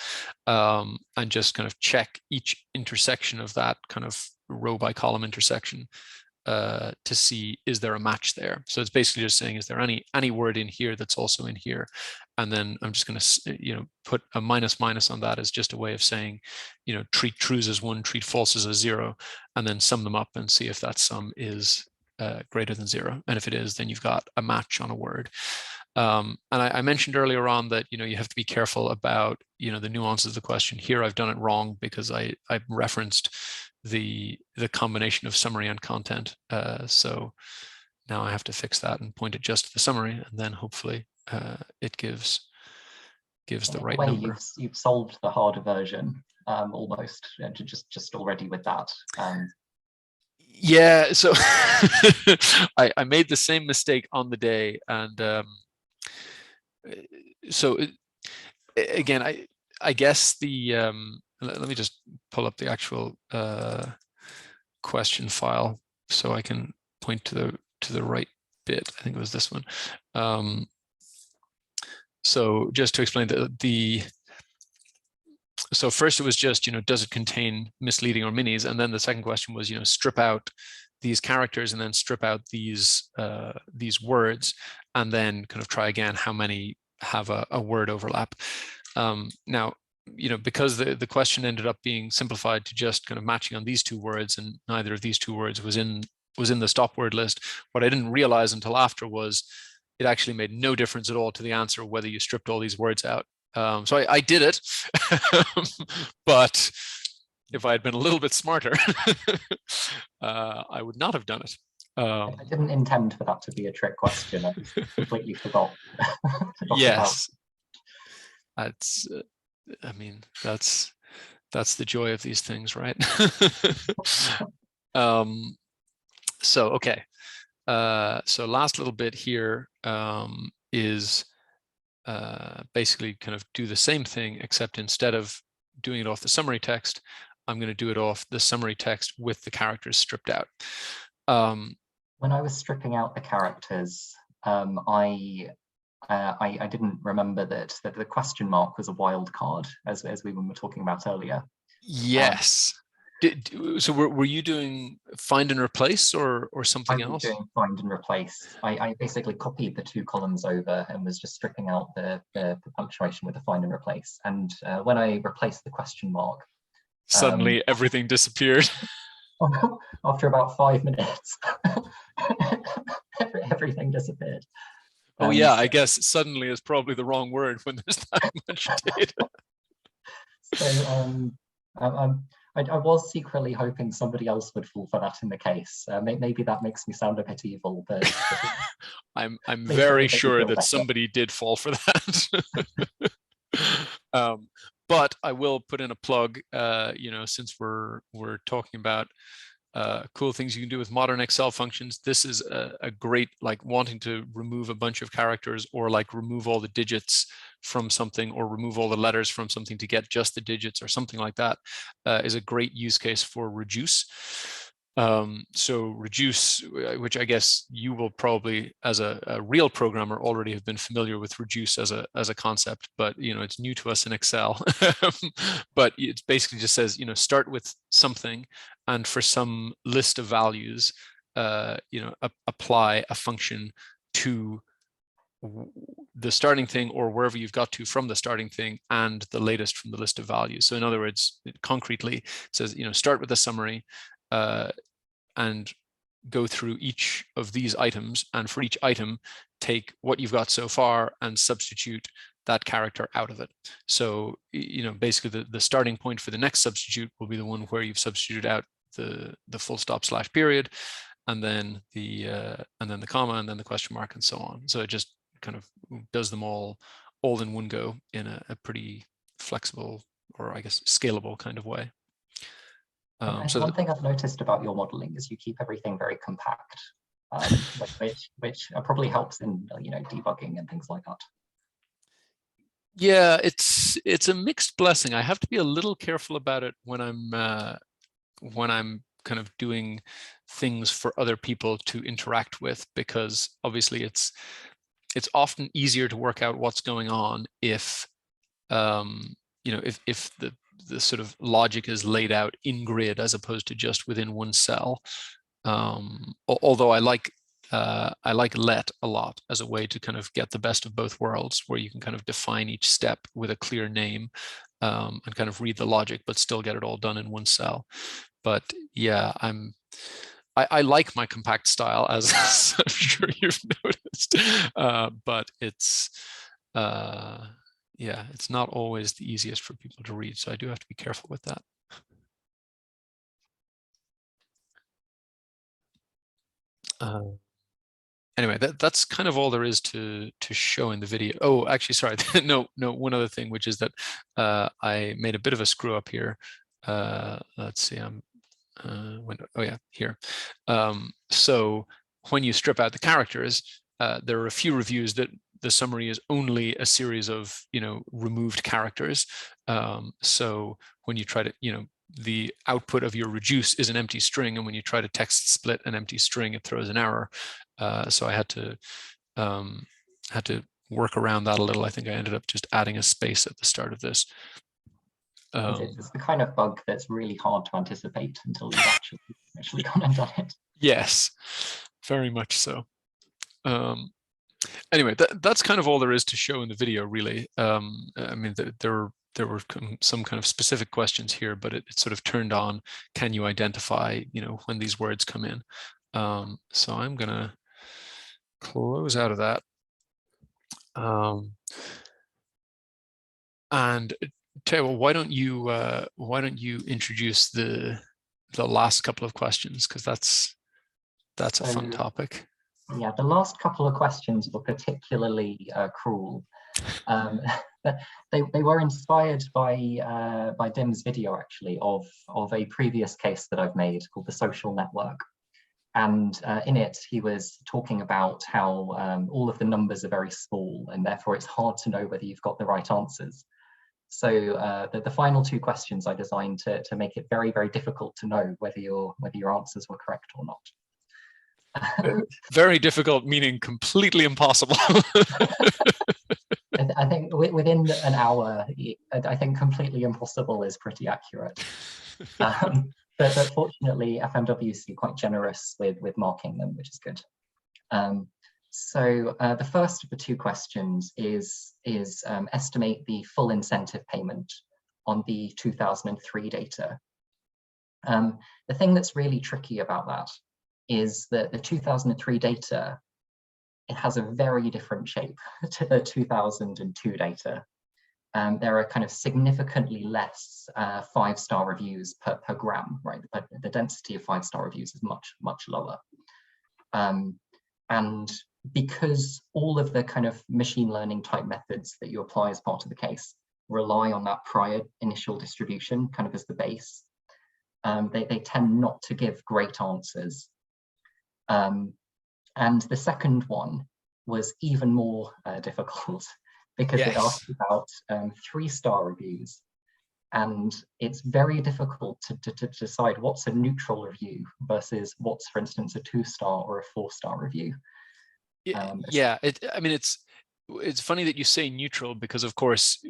and just kind of check each intersection of that kind of row by column intersection to see, is there a match there? So it's basically just saying, is there any word in here that's also in here? And then I'm just going to, put a minus on that as just a way of saying, treat trues as 1, treat falses as 0, and then sum them up and see if that sum is greater than 0. And if it is, then you've got a match on a word. And I mentioned earlier on that, you have to be careful about, the nuances of the question. Here I've done it wrong because I referenced the combination of summary and content. So now I have to fix that and point it just to the summary, and then hopefully it gives the right number. You've solved the harder version almost, just already with that. Yeah, so I made the same mistake on the day, and so again, I guess the let me just pull up the actual question file so I can point to the right bit. I think it was this one. So just to explain so first it was just, does it contain misleading or minis? And then the second question was, strip out these characters and then strip out these words, and then kind of try again how many have a word overlap. Now, because the question ended up being simplified to just kind of matching on these two words, and neither of these two words was in the stop word list, what I didn't realize until after was it actually made no difference at all to the answer whether you stripped all these words out. So I did it, but if I had been a little bit smarter, I would not have done it. I didn't intend for that to be a trick question. I just completely forgot. Yes, that's. I mean, that's the joy of these things, right? So okay. So last little bit here is basically kind of do the same thing, except instead of doing it off the summary text, I'm going to do it off the summary text with the characters stripped out. When I was stripping out the characters, I didn't remember that the question mark was a wild card, as we were talking about earlier. Yes. So were you doing find and replace or something else? I was doing find and replace. I basically copied the two columns over and was just stripping out the punctuation with the find and replace. And when I replaced the question mark, suddenly everything disappeared. After about 5 minutes, everything disappeared. Oh yeah, I guess suddenly is probably the wrong word when there's that much data. So I was secretly hoping somebody else would fall for that in the case. Maybe that makes me sound a bit evil, but I'm very sure that somebody did fall for that. But I will put in a plug. Since we're talking about cool things you can do with modern Excel functions, this is a great, like, wanting to remove a bunch of characters, or like remove all the digits from something, or remove all the letters from something to get just the digits or something like that, is a great use case for reduce. So reduce, which I guess you will probably, as a real programmer, already have been familiar with reduce as a concept, but it's new to us in Excel. But it basically just says, start with something, and for some list of values, apply a function to the starting thing, or wherever you've got to from the starting thing, and the latest from the list of values. So in other words, it concretely says, start with a summary, and go through each of these items, and for each item, take what you've got so far and substitute that character out of it. So basically the starting point for the next substitute will be the one where you've substituted out the full stop / period, and then the comma, and then the question mark, and so on. So it just kind of does them all in one go in a pretty flexible, or I guess scalable kind of way. So one thing I've noticed about your modeling is you keep everything very compact, which probably helps in debugging and things like that. Yeah, it's a mixed blessing. I have to be a little careful about it when I'm kind of doing things for other people to interact with, because obviously it's often easier to work out what's going on if if the sort of logic is laid out in grid as opposed to just within one cell. Although I like let a lot as a way to kind of get the best of both worlds, where you can kind of define each step with a clear name and kind of read the logic, but still get it all done in one cell. But yeah, I like my compact style, as I'm sure you've noticed, but it's yeah, it's not always the easiest for people to read, so I do have to be careful with that. Anyway, that's kind of all there is to show in the video. Oh, actually, sorry, no, one other thing, which is that I made a bit of a screw up here. Let's see, oh yeah, here. So when you strip out the characters, there are a few reviews that the summary is only a series of removed characters. So when you try to the output of your reduce is an empty string, and when you try to text split an empty string, it throws an error. So I had to work around that a little. I think I ended up just adding a space at the start of this. It's the kind of bug that's really hard to anticipate until you've actually gone and done it. Yes, very much so. Anyway, that's kind of all there is to show in the video, really. I mean, there were some kind of specific questions here, but it sort of turned on, can you identify, when these words come in? So I'm gonna close out of that. And Taylor, why don't you introduce the last couple of questions, because that's a fun topic. Yeah, the last couple of questions were particularly cruel. They were inspired by Dim's video, actually, of a previous case that I've made called the social network. And in it, he was talking about how all of the numbers are very small, and therefore it's hard to know whether you've got the right answers. So the final two questions I designed to make it very, very difficult to know whether your answers were correct or not. Very difficult, meaning completely impossible. I think within an hour, I think completely impossible is pretty accurate. But fortunately, FMWC quite generous with marking them, which is good. So the first of the two questions is estimate the full incentive payment on the 2003 data. The thing that's really tricky about that is that the 2003 data, it has a very different shape to the 2002 data. There are kind of significantly less 5-star reviews per gram, right? But the density of 5-star reviews is much, much lower. And because all of the kind of machine learning type methods that you apply as part of the case rely on that prior initial distribution kind of as the base, they tend not to give great answers. And the second one was even more difficult because it asked about 3-star reviews. And it's very difficult to decide what's a neutral review versus what's, for instance, a 2-star or a 4-star review. Yeah, I mean, it's funny that you say neutral, because of course,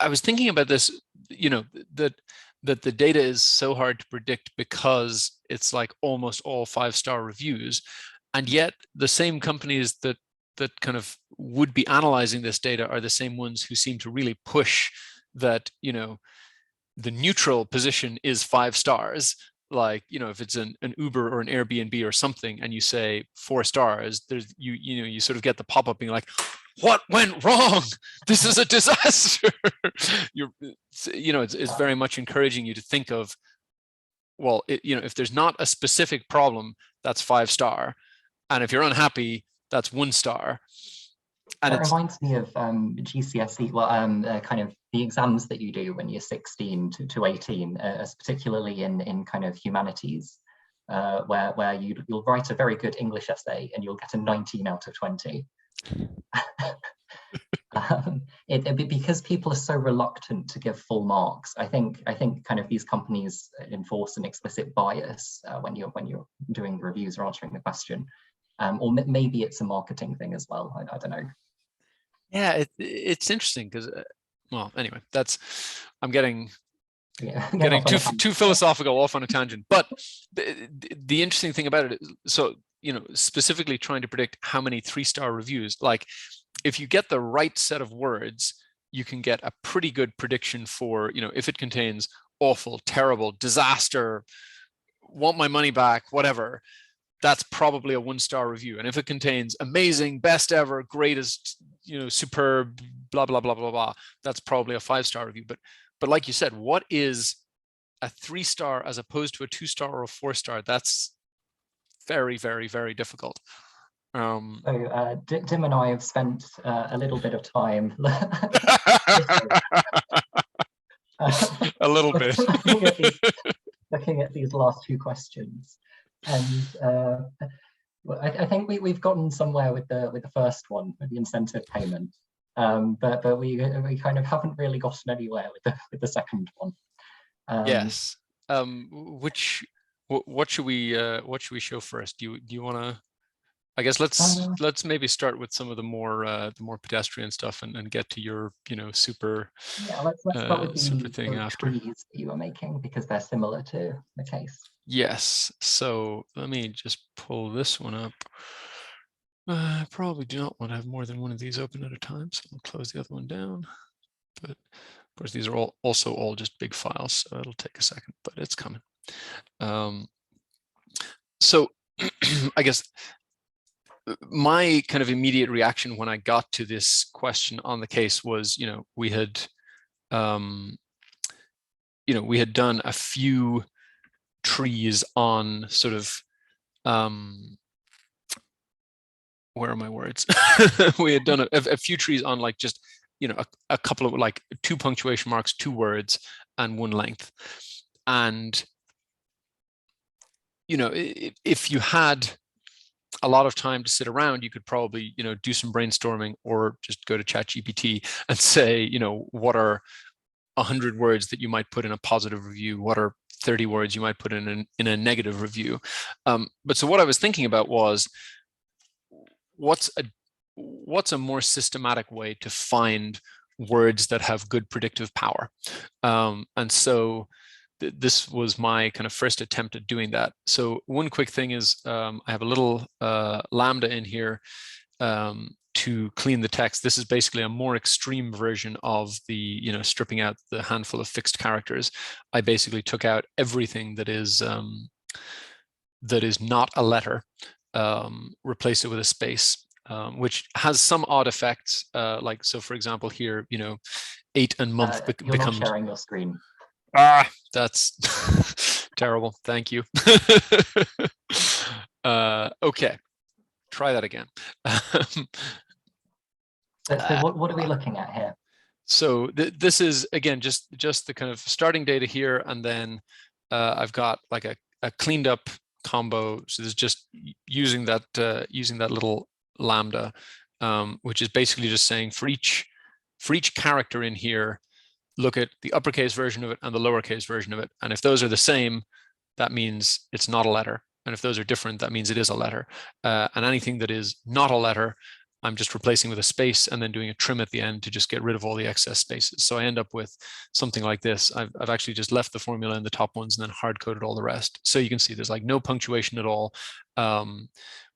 I was thinking about this, that the data is so hard to predict because it's like almost all 5-star reviews, and yet the same companies that kind of would be analyzing this data are the same ones who seem to really push that, the neutral position is 5 stars. Like, if it's an Uber or an Airbnb or something, and you say 4 stars, there's you sort of get the pop-up being like, what went wrong? This is a disaster. It's very much encouraging you to think of, well, if there's not a specific problem, that's 5-star, and if you're unhappy, that's 1 star. And it reminds me of GCSE, well, kind of the exams that you do when you're 16 to 18, particularly in kind of humanities, where you'll write a very good English essay and you'll get a 19 out of 20. because people are so reluctant to give full marks. I think kind of these companies enforce an explicit bias when you're doing the reviews or answering the question, or maybe it's a marketing thing as well. I don't know. Yeah, it's interesting because, well, anyway, I'm getting too philosophical, off on a tangent. But the interesting thing about it is, so specifically trying to predict how many 3-star reviews, like if you get the right set of words, you can get a pretty good prediction for, if it contains awful, terrible, disaster, want my money back, whatever, that's probably a 1-star review. And if it contains amazing, best ever, greatest, superb, blah, blah, blah, blah, blah, that's probably a 5-star review. But like you said, what is a 3-star as opposed to a 2-star or a 4-star? That's very, very, very difficult. So Dim and I have spent a little bit of time a little bit looking at these last 2 questions, and I think we've gotten somewhere with the first one, with the incentive payment, but we kind of haven't really gotten anywhere with the second one. Yes. What should we show first? Do you want to? I guess let's maybe start with some of the more pedestrian stuff and get to your super. Yeah, let's start with super thing after. trees that you were making, because they're similar to the case. Yes. So let me just pull this one up. I probably do not want to have more than one of these open at a time, so I'll close the other one down. But of course, these are also all just big files, so it'll take a second, but it's coming. So I guess my kind of immediate reaction when I got to this question on the case was, we had done a few trees on sort of, where are my words? We had done a few trees on like just, a couple of like 2 punctuation marks, 2 words, and 1 length. And, if you had a lot of time to sit around, you could probably, do some brainstorming or just go to ChatGPT and say, what are 100 words that you might put in a positive review? What are 30 words you might put in a negative review? But so what I was thinking about was, what's a more systematic way to find words that have good predictive power? And so this was my kind of first attempt at doing that. So one quick thing is, I have a little lambda in here to clean the text. This is basically a more extreme version of the, stripping out the handful of fixed characters. I basically took out everything that is not a letter, replaced it with a space, which has some odd effects. Like, so for example, here, 8 and month you're becomes. Not sharing your screen. That's terrible. Thank you. Okay, try that again. So what are we looking at here? So this is, again, just the kind of starting data here, and then I've got like a cleaned up combo. So this is just using that little lambda, which is basically just saying for each character in here, look at the uppercase version of it and the lowercase version of it. And if those are the same, that means it's not a letter. And if those are different, that means it is a letter. And anything that is not a letter, I'm just replacing with a space and then doing a trim at the end to just get rid of all the excess spaces. So I end up with something like this. I've actually just left the formula in the top ones and then hard-coded all the rest. So you can see there's like no punctuation at all,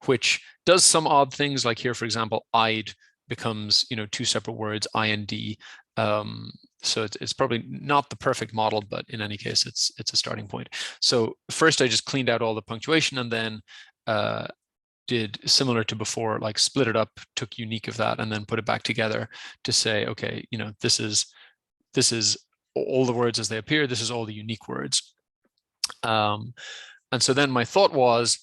which does some odd things. Like here, for example, I'd becomes 2 separate words, I and D. So it's probably not the perfect model, but in any case, it's a starting point. So first I just cleaned out all the punctuation, and then did similar to before, like split it up, took unique of that, and then put it back together to say, okay, this is all the words as they appear. This is all the unique words. And so then my thought was,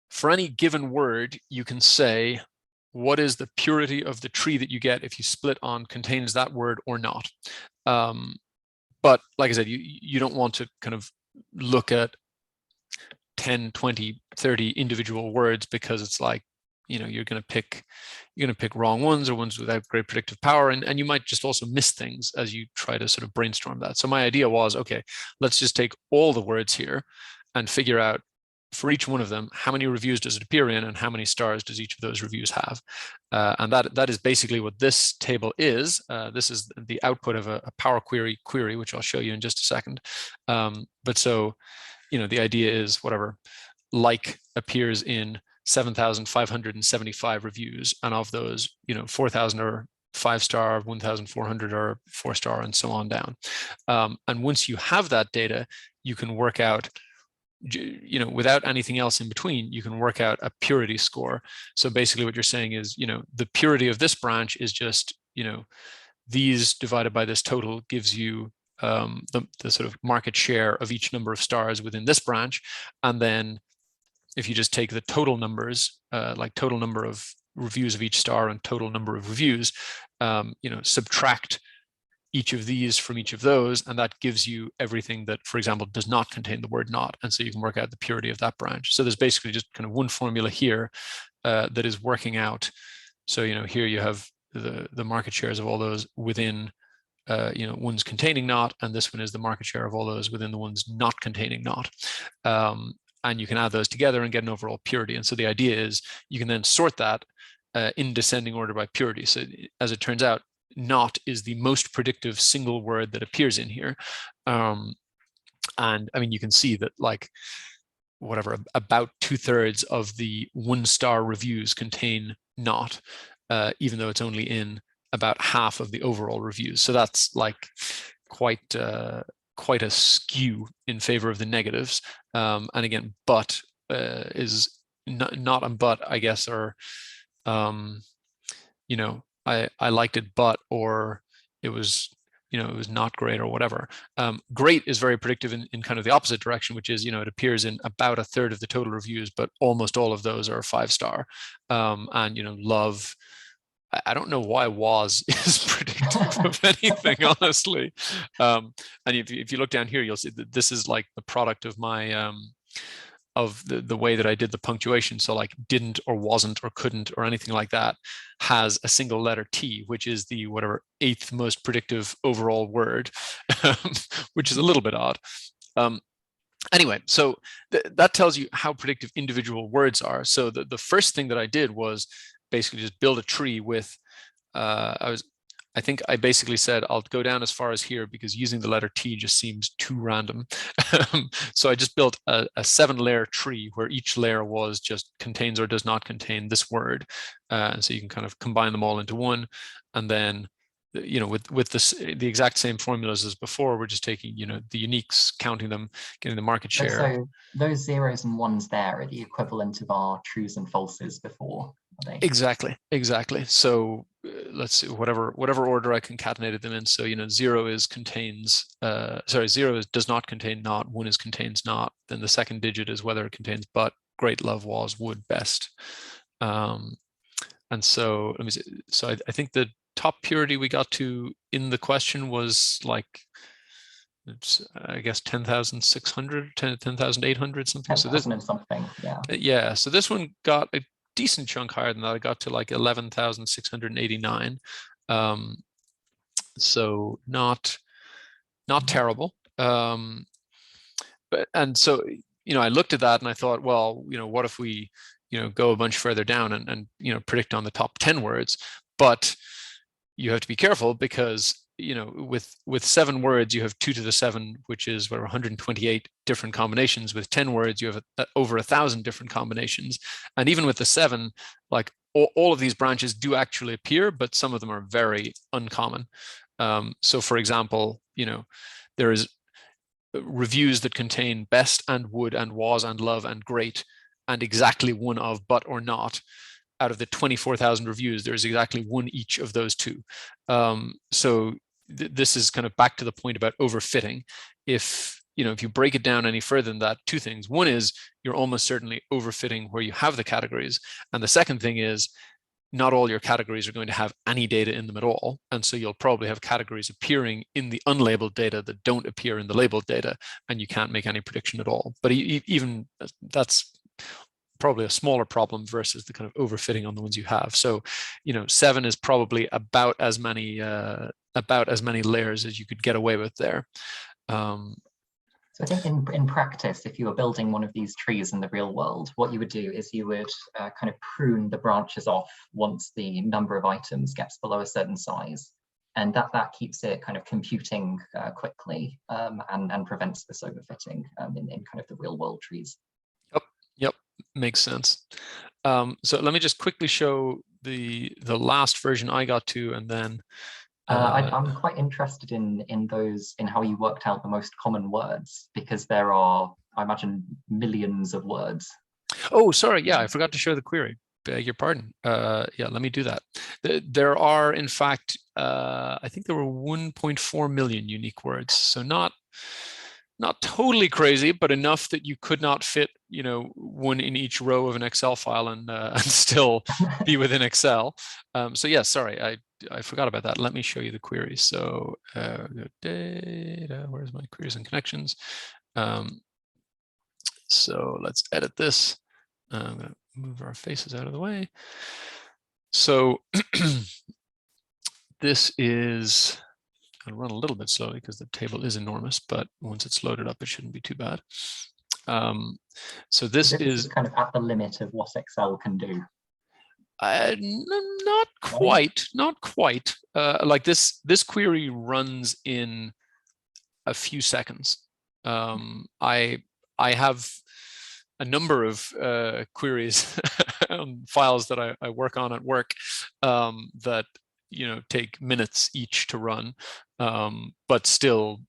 for any given word, you can say, what is the purity of the tree that you get if you split on contains that word or not? But like I said, you don't want to kind of look at 10, 20, 30 individual words, because it's like you're going to pick wrong ones or ones without great predictive power, and you might just also miss things as you try to sort of brainstorm that. So my idea was, okay, let's just take all the words here and figure out for each one of them, how many reviews does it appear in and how many stars does each of those reviews have? And that is basically what this table is. This is the output of a Power Query query, which I'll show you in just a second. But so, the idea is whatever, like appears in 7,575 reviews. And of those, 4,000 are 5-star, 1,400 are 4-star, and so on down. And once you have that data, you can work out, without anything else in between, you can work out a purity score. So basically what you're saying is, the purity of this branch is just, these divided by this total gives you the sort of market share of each number of stars within this branch. And then if you just take the total numbers, like total number of reviews of each star and total number of reviews, subtract each of these from each of those, and that gives you everything that, for example, does not contain the word not. And so you can work out the purity of that branch. So there's basically just kind of one formula here that is working out. So, here you have the market shares of all those within, ones containing not, and this one is the market share of all those within the ones not containing not. And you can add those together and get an overall purity. And so the idea is you can then sort that in descending order by purity. So as it turns out, not is the most predictive single word that appears in here. And I mean, you can see that like whatever, about 2/3 of the 1-star reviews contain not, even though it's only in about half of the overall reviews. So that's like quite a skew in favor of the negatives. And again, but is not and but, I guess, are, I liked it, but, or it was, it was not great or whatever. Great is very predictive in kind of the opposite direction, which is, it appears in about 1/3 of the total reviews, but almost all of those are 5-star. And, love, I don't know why was is predictive of anything, honestly. And if you look down here, you'll see that this is like the product of my, of the way that I did the punctuation. So like didn't or wasn't or couldn't or anything like that has a single letter T, which is the whatever 8th most predictive overall word, which is a little bit odd. Anyway, so that tells you how predictive individual words are. So the first thing that I did was basically just build a tree with, I think I basically said, I'll go down as far as here because using the letter T just seems too random. So I just built a 7-layer tree where each layer was just contains or does not contain this word. And so you can kind of combine them all into one. And then, with this, the exact same formulas as before, we're just taking, the uniques, counting them, getting the market share. So those 0s and 1s there are the equivalent of our trues and falses before, are they? Exactly. So let's see, whatever order I concatenated them in. So 0 is contains, 0 is does not contain not, 1 is contains not. Then the second digit is whether it contains but, great, love, was, would, best. And so let me see. So I think the top purity we got to in the question was like, it's, I guess 10,600, 10,800 something. 10,000 and something, yeah. Yeah. So this one got a decent chunk higher than that. I got to like 11,689. So not terrible. And so I looked at that and I thought, well, what if we go a bunch further down and predict on the top 10 words? But you have to be careful because with 7 words, you have 2 to the 7, which is 128 different combinations. With 10 words, you have over 1,000 different combinations. And even with the 7, like all of these branches do actually appear, but some of them are very uncommon. So for example, there is reviews that contain best and would and was and love and great and exactly one of but or not. Out of the 24,000 reviews, there's exactly one each of those two. So this is kind of back to the point about overfitting. If you break it down any further than that, 2 things. One is you're almost certainly overfitting where you have the categories. And the second thing is not all your categories are going to have any data in them at all. And so you'll probably have categories appearing in the unlabeled data that don't appear in the labeled data, and you can't make any prediction at all. But even that's probably a smaller problem versus the kind of overfitting on the ones you have. So, 7 is probably about as many layers as you could get away with there. So I think in practice, if you were building one of these trees in the real world, what you would do is you would kind of prune the branches off once the number of items gets below a certain size. And that keeps it kind of computing quickly and prevents this overfitting in kind of the real world trees. Yep, makes sense. So let me just quickly show the last version I got to, and then I'm quite interested in how you worked out the most common words, because there are, I imagine, millions of words. Oh, sorry. Yeah, I forgot to show the query. Beg your pardon. Yeah, let me do that. There are, in fact, I think there were 1.4 million unique words. So not totally crazy, but enough that you could not fit, one in each row of an Excel file and still be within Excel. So yeah, sorry, I forgot about that. Let me show you the queries. So data, where's my queries and connections? So let's edit this. I'm going to move our faces out of the way. So this is, I'll run a little bit slowly because the table is enormous, but once it's loaded up, it shouldn't be too bad. So this is kind of at the limit of what Excel can do. Not quite. Like this query runs in a few seconds. I have a number of queries files that I work on at work that take minutes each to run, but still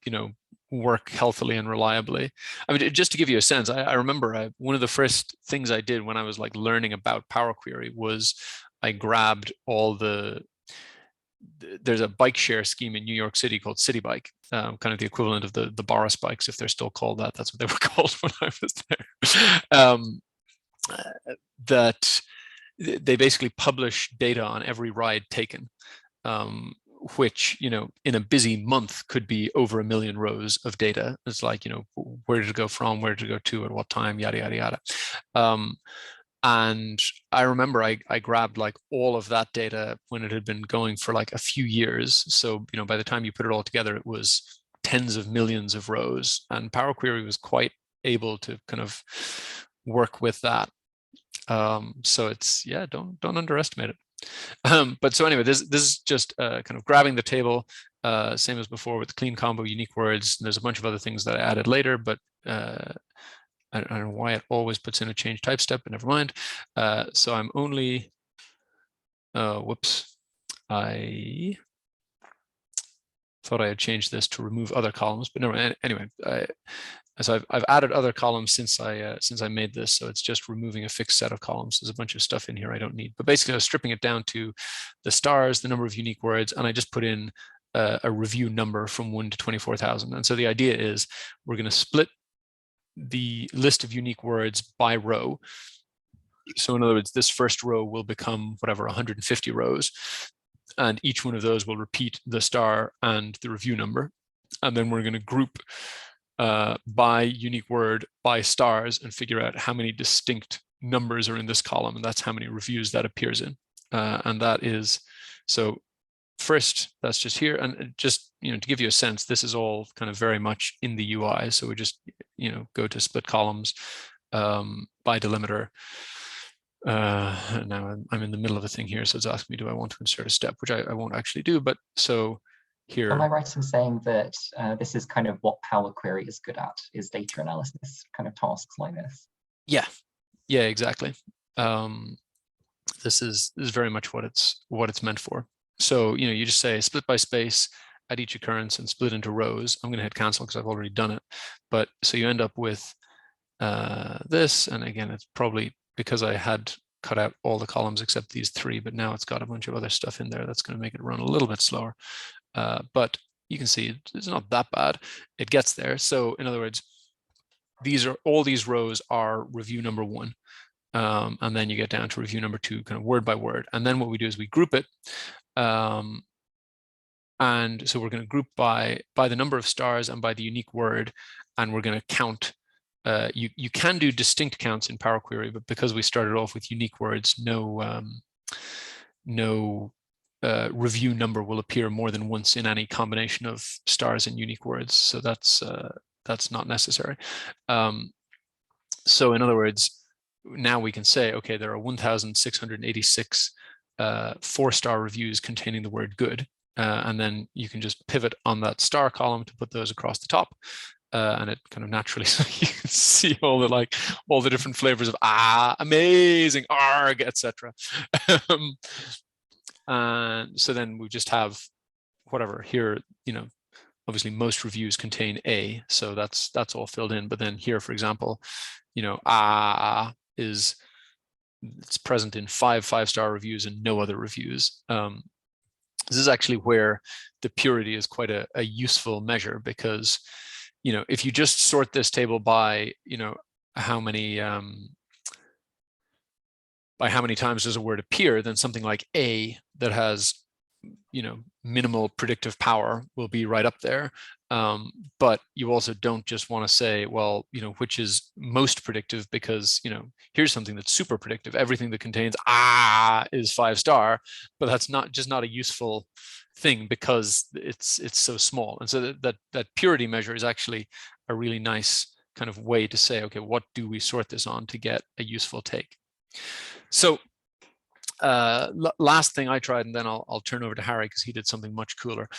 work healthily and reliably. I mean, just to give you a sense, I remember one of the first things I did when I was like learning about Power Query was I grabbed all there's a bike share scheme in New York City called City Bike, kind of the equivalent of the Boris bikes, if they're still called that. That's what they were called when I was there. That they basically publish data on every ride taken, which in a busy month could be over 1 million rows of data. It's like, where did it go from, where did it go to, at what time, yada yada yada. And I remember I grabbed like all of that data when it had been going for like a few years. So by the time you put it all together, it was tens of millions of rows, and Power Query was quite able to kind of work with that. So it's, yeah, don't underestimate it. But so anyway, this is just kind of grabbing the table, same as before with the clean combo, unique words. There's a bunch of other things that I added later, but I don't know why it always puts in a change type step, but never mind. So I'm only, whoops, I thought I had changed this to remove other columns, but no, anyway, so I've added other columns since I made this. So it's just removing a fixed set of columns. There's a bunch of stuff in here I don't need, but basically I was stripping it down to the stars, the number of unique words, and I just put in a review number from 1 to 24,000. And so the idea is we're going to split the list of unique words by row. So in other words, this first row will become whatever, 150 rows, and each one of those will repeat the star and the review number. And then we're going to group by unique word by stars and figure out how many distinct numbers are in this column, and that's how many reviews that appears in. And that is, so first, that's just here. And just, to give you a sense, this is all kind of very much in the UI. So we just, go to split columns by delimiter. Now I'm in the middle of a thing here. So it's asking me, do I want to insert a step, which I won't actually do. But so here. Am I right in saying that this is kind of what Power Query is good at, is data analysis, kind of tasks like this? Yeah, exactly. This is very much what it's meant for. So, you just say split by space at each occurrence and split into rows. I'm going to hit cancel because I've already done it. But so you end up with this. And again, it's probably because I had cut out all the columns except these 3, but now it's got a bunch of other stuff in there that's going to make it run a little bit slower. But you can see it's not that bad. It gets there. So in other words, all these rows are review number 1. And then you get down to review number 2, kind of word by word. And then what we do is we group it. And so we're going to group by the number of stars and by the unique word, and we're going to count you can do distinct counts in Power Query, but because we started off with unique words, no review number will appear more than once in any combination of stars and unique words. So that's not necessary. So in other words, now we can say, okay, there are 1,686 4-star reviews containing the word good. And then you can just pivot on that star column to put those across the top. And it kind of naturally, so you can see all the different flavors of amazing, arg, etc. And so then we just have whatever here, obviously most reviews contain A, so that's all filled in. But then here, for example, it's present in 5-star reviews and no other reviews. This is actually where the purity is quite a useful measure, because if you just sort this table by how many times does a word appear, then something like A that has minimal predictive power will be right up there. But you also don't just want to say, well, which is most predictive, because here's something that's super predictive. Everything that contains is 5-star, but that's not a useful thing because it's so small. And so that purity measure is actually a really nice kind of way to say, okay, what do we sort this on to get a useful take? So last thing I tried, and then I'll turn over to Harry because he did something much cooler.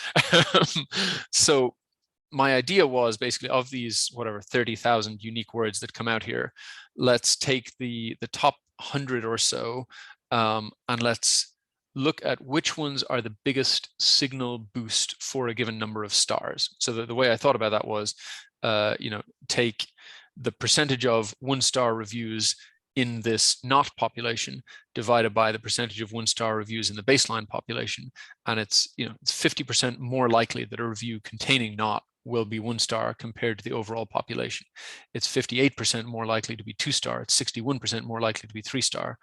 So my idea was basically, of these 30,000 unique words that come out here, let's take the top 100 or so, and let's look at which ones are the biggest signal boost for a given number of stars. So the way I thought about that was, take the percentage of 1-star reviews in this not population divided by the percentage of 1-star reviews in the baseline population, and it's 50% more likely that a review containing not will be 1-star compared to the overall population. It's 58% more likely to be 2-star. It's 61% more likely to be 3-star.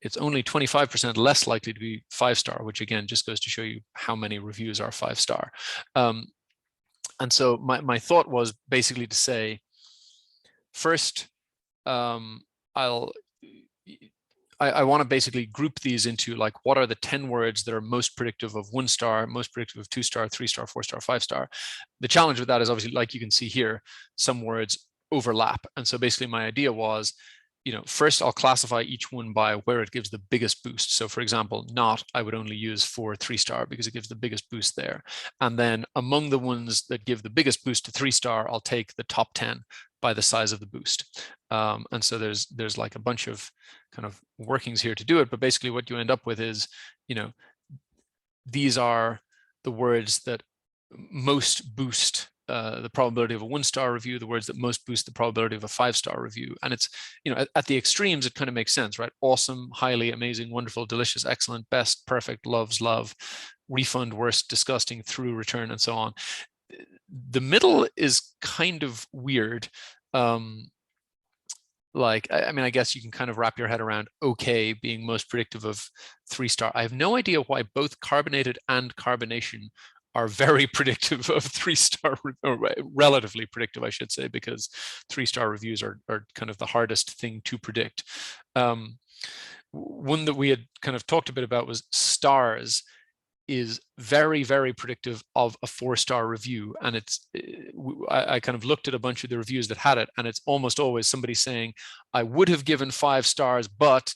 It's only 25% less likely to be 5-star, which again just goes to show you how many reviews are 5-star. And so my thought was basically to say, first, I want to basically group these into what are the 10 words that are most predictive of 1-star, most predictive of 2-star, 3-star, 4-star, 5-star. The challenge with that is obviously, like you can see here, some words overlap. And so basically my idea was, first I'll classify each one by where it gives the biggest boost. So for example, not, I would only use for 3-star because it gives the biggest boost there. And then among the ones that give the biggest boost to 3-star, I'll take the top 10 by the size of the boost. And so there's like a bunch of kind of workings here to do it. But basically what you end up with is, these are the words that most boost the probability of a 1-star review, the words that most boost the probability of a 5-star review. And it's, at the extremes, it kind of makes sense, right? Awesome, highly, amazing, wonderful, delicious, excellent, best, perfect, loves, love, refund, worst, disgusting, through, return, and so on. The middle is kind of weird. I guess you can kind of wrap your head around okay being most predictive of 3-star. I have no idea why both carbonated and carbonation are very predictive of 3-star, or relatively predictive, I should say, because 3-star reviews are kind of the hardest thing to predict. One that we had kind of talked a bit about was stars is very, very predictive of a 4-star review. And I kind of looked at a bunch of the reviews that had it, and it's almost always somebody saying, I would have given 5 stars, but ...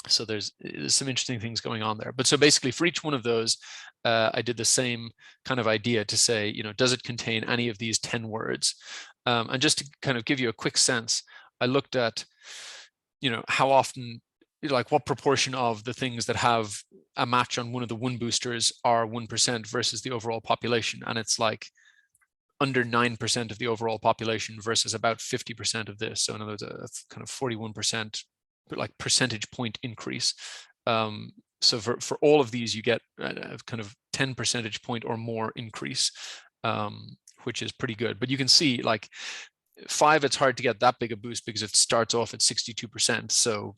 So there's some interesting things going on there. But so basically for each one of those, I did the same kind of idea to say, does it contain any of these 10 words? And just to kind of give you a quick sense, I looked at, how often, what proportion of the things that have a match on one of the 1 boosters are 1% versus the overall population. And it's like under 9% of the overall population versus about 50% of this. So in other words, a kind of 41% percentage point increase. So for all of these, you get a kind of 10 percentage point or more increase, which is pretty good. But you can see 5, it's hard to get that big a boost because it starts off at 62%. So,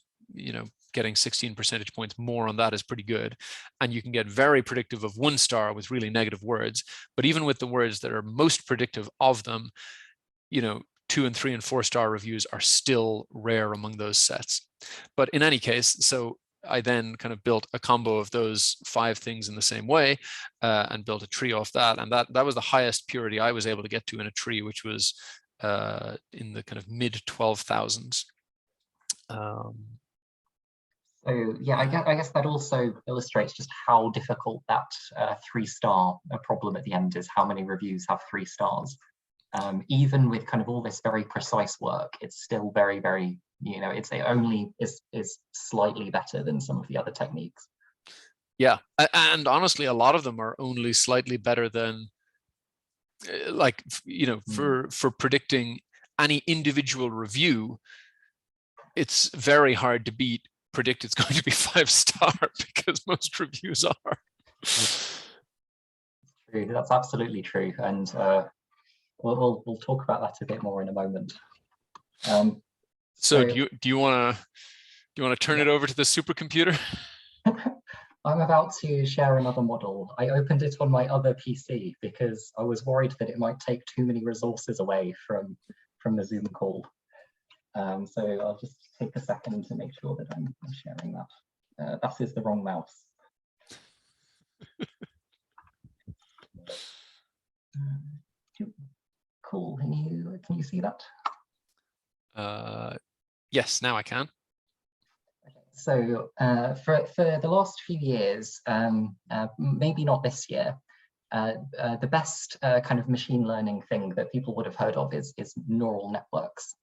getting 16 percentage points more on that is pretty good. And you can get very predictive of 1-star with really negative words. But even with the words that are most predictive of them, 2 and 3 and 4 star reviews are still rare among those sets. But in any case, so I then kind of built a combo of those 5 things in the same way, and built a tree off that. And that was the highest purity I was able to get to in a tree, which was in the kind of mid 12,000s. So yeah, I guess that also illustrates just how difficult that 3-star problem at the end is. How many reviews have 3 stars? Even with kind of all this very precise work, it's still very, very, it only is slightly better than some of the other techniques. Yeah, and honestly, a lot of them are only slightly better than, like, for predicting any individual review. It's very hard to predict it's going to be 5-star because most reviews are. True, that's absolutely true, and we'll talk about that a bit more in a moment. So do you want to turn it over to the supercomputer? I'm about to share another model. I opened it on my other PC because I was worried that it might take too many resources away from the Zoom call. So I'll just take a second to make sure that I'm sharing that. That is the wrong mouse. Cool. Can you see that? Yes, now I can. So for the last few years, maybe not this year, the best kind of machine learning thing that people would have heard of is neural networks.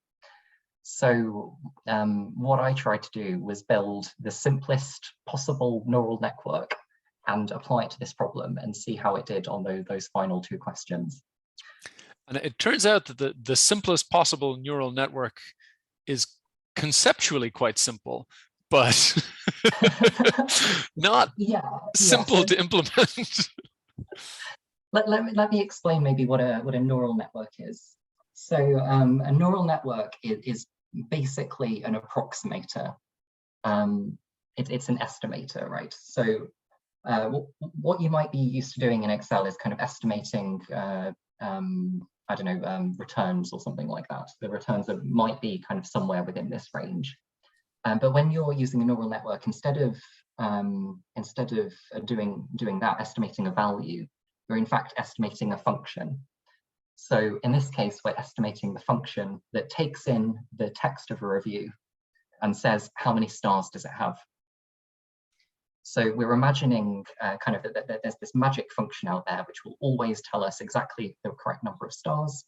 So what I tried to do was build the simplest possible neural network and apply it to this problem and see how it did on those final 2 questions. And it turns out that the simplest possible neural network is conceptually quite simple, but not simple to implement. Let me explain maybe what a neural network is. So a neural network is basically an approximator. It's an estimator, right? So what you might be used to doing in Excel is kind of estimating, I don't know, returns or something like that. The returns might be kind of somewhere within this range. But when you're using a neural network, instead of doing that, estimating a value, you're in fact estimating a function. So in this case, we're estimating the function that takes in the text of a review and says, how many stars does it have? So we're imagining kind of that there's this magic function out there which will always tell us exactly the correct number of stars.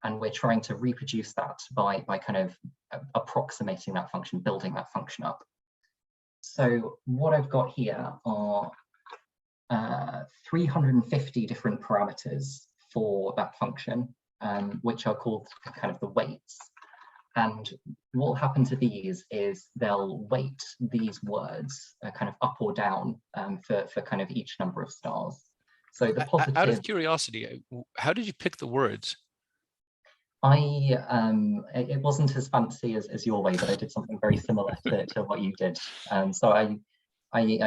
And we're trying to reproduce that by kind of approximating that function, building that function up. So what I've got here are 350 different parameters for that function, which are called kind of the weights. And what will happen to these is they'll weight these words kind of up or down for kind of each number of stars. So the positive... Out of curiosity, how did you pick the words? It wasn't as fancy as your way, but I did something very similar to what you did. So I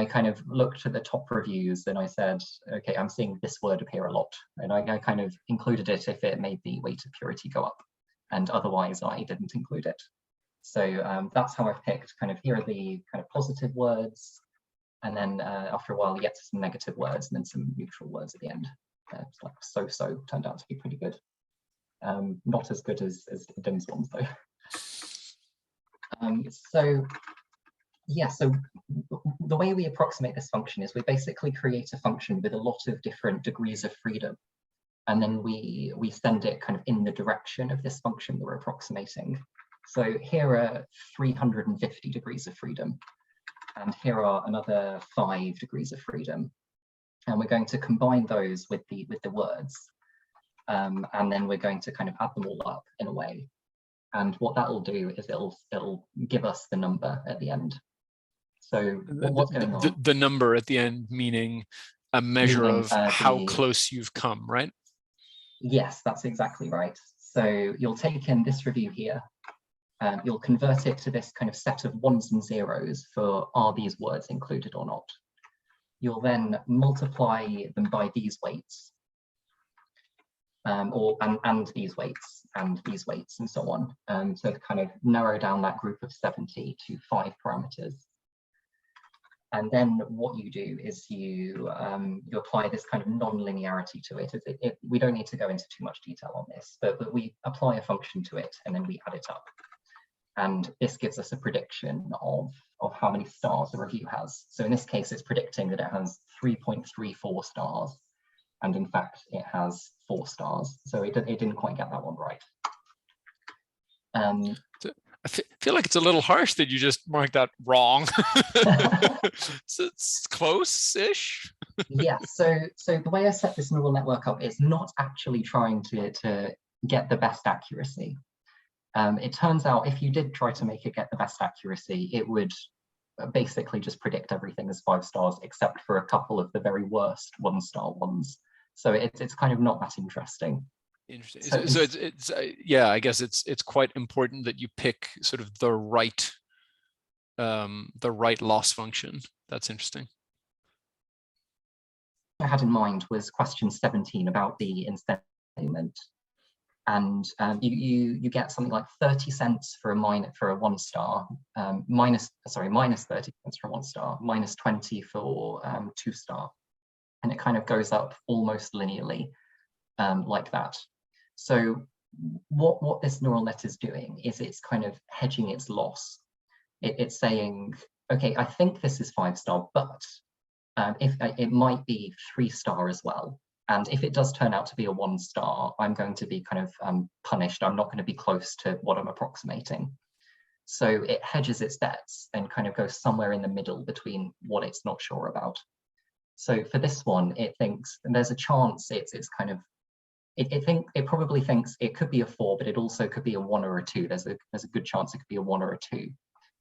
kind of looked at the top reviews and I said, okay, I'm seeing this word appear a lot. And I kind of included it if it made the weight of purity go up. And otherwise I didn't include it. So that's how I've picked kind of, here are the kind of positive words. And then after a while, you get to some negative words and then some neutral words at the end. It's like so turned out to be pretty good. Not as good as Dim's ones though. So the way we approximate this function is we basically create a function with a lot of different degrees of freedom. And then we send it kind of in the direction of this function that we're approximating. So here are 350 degrees of freedom. And here are another 5 degrees of freedom. And we're going to combine those with the words. And then we're going to kind of add them all up in a way. And what that will do is it'll give us the number at the end. So what's going on? The number at the end meaning a measure of how close you've come, right? Yes, that's exactly right. So you'll take in this review here, you'll convert it to this kind of set of ones and zeros for are these words included or not. You'll then multiply them by these weights. and these weights and these weights and so on. So to kind of narrow down that group of 70 to 5 parameters. And then what you do is you apply this kind of non-linearity to it. We don't need to go into too much detail on this, but we apply a function to it and then we add it up. And this gives us a prediction of how many stars the review has. So in this case, it's predicting that it has 3.34 stars. And in fact, it has 4 stars. So it didn't quite get that one right. I feel like it's a little harsh that you just marked that wrong. So it's close-ish. Yeah, so the way I set this neural network up is not actually trying to get the best accuracy. It turns out if you did try to make it get the best accuracy, it would basically just predict everything as 5 stars, except for a couple of the very worst 1-star ones. So it's kind of not that interesting. Interesting. So it's yeah, I guess it's quite important that you pick sort of the right loss function. That's interesting. What I had in mind was question 17 about the incentive payment, and you get something like 30 cents for a 1-star, minus 30 cents for a 1-star, minus 20 for 2-star, and it kind of goes up almost linearly like that. So what this neural net is doing is it's kind of hedging its loss. It's saying, okay, I think this is 5-star, but if it might be 3-star as well. And if it does turn out to be a 1-star, I'm going to be kind of punished. I'm not going to be close to what I'm approximating. So it hedges its bets and kind of goes somewhere in the middle between what it's not sure about. So for this one, it thinks, and there's a chance it's kind of, it probably thinks it could be a 4, but it also could be a 1 or a 2. There's a good chance it could be a 1 or a 2.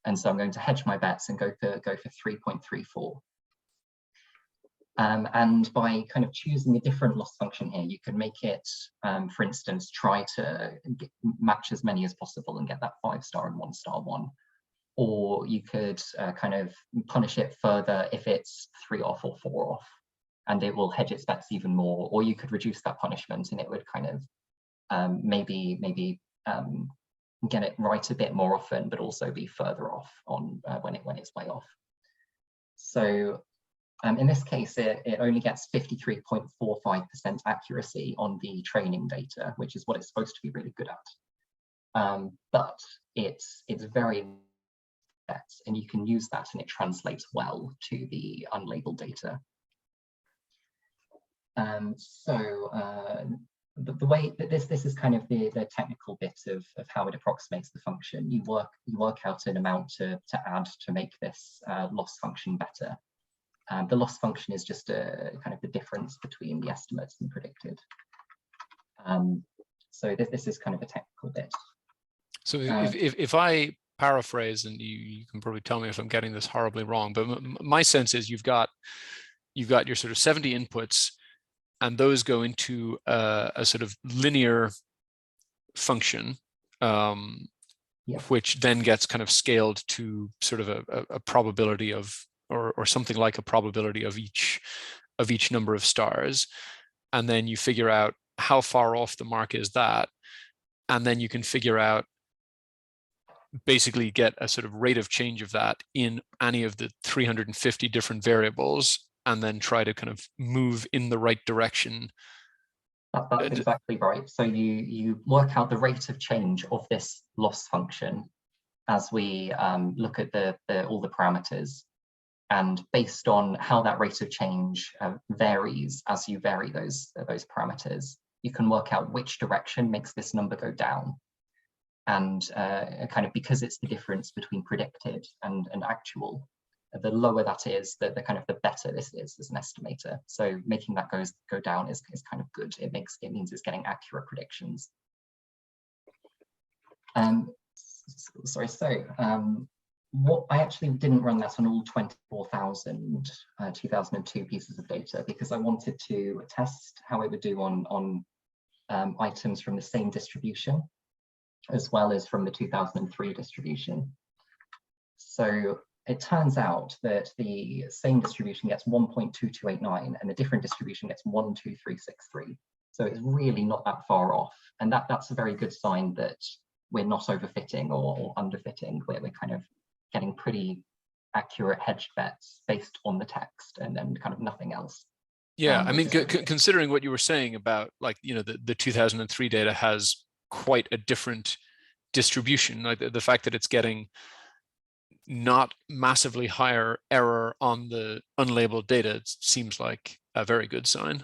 And so I'm going to hedge my bets and go for 3.34. And by kind of choosing a different loss function here, you can make it, for instance, try to match as many as possible and get that 5-star and 1-star one. Or you could kind of punish it further if it's 3 off or 4 off, and it will hedge its bets even more. Or you could reduce that punishment and it would kind of maybe get it right a bit more often, but also be further off on when it's way off. So in this case, it only gets 53.45% accuracy on the training data, which is what it's supposed to be really good at. But it's very bets, and you can use that and it translates well to the unlabeled data. The way that this is kind of the technical bit of how it approximates the function. You work out an amount to add to make this loss function better. The loss function is just kind of the difference between the estimates and predicted. So this is kind of a technical bit. So if I paraphrase, and you can probably tell me if I'm getting this horribly wrong, but my sense is you've got your sort of 70 inputs, and those go into a sort of linear function, which then gets kind of scaled to sort of a probability of, or something like a probability of each number of stars. And then you figure out how far off the mark is that. And then you can figure out, basically get a sort of rate of change of that in any of the 350 different variables, and then try to kind of move in the right direction. That's exactly right. So you work out the rate of change of this loss function as we look at all the parameters. And based on how that rate of change varies as you vary those parameters, you can work out which direction makes this number go down. And kind of because it's the difference between predicted and actual, the lower that is, the kind of the better this is as an estimator. So making that go down is kind of good. It means it's getting accurate predictions. Sorry. So what I actually didn't run that on all 24,000 2002 pieces of data, because I wanted to test how it would do on items from the same distribution, as well as from the 2003 distribution. So it turns out that the same distribution gets 1.2289 and the different distribution gets 12363. So it's really not that far off. And that's a very good sign that we're not overfitting or underfitting, where we're kind of getting pretty accurate hedged bets based on the text and then kind of nothing else. Yeah, I mean, considering what you were saying about, like, the 2003 data has quite a different distribution, like the fact that it's getting not massively higher error on the unlabeled data, it seems like a very good sign.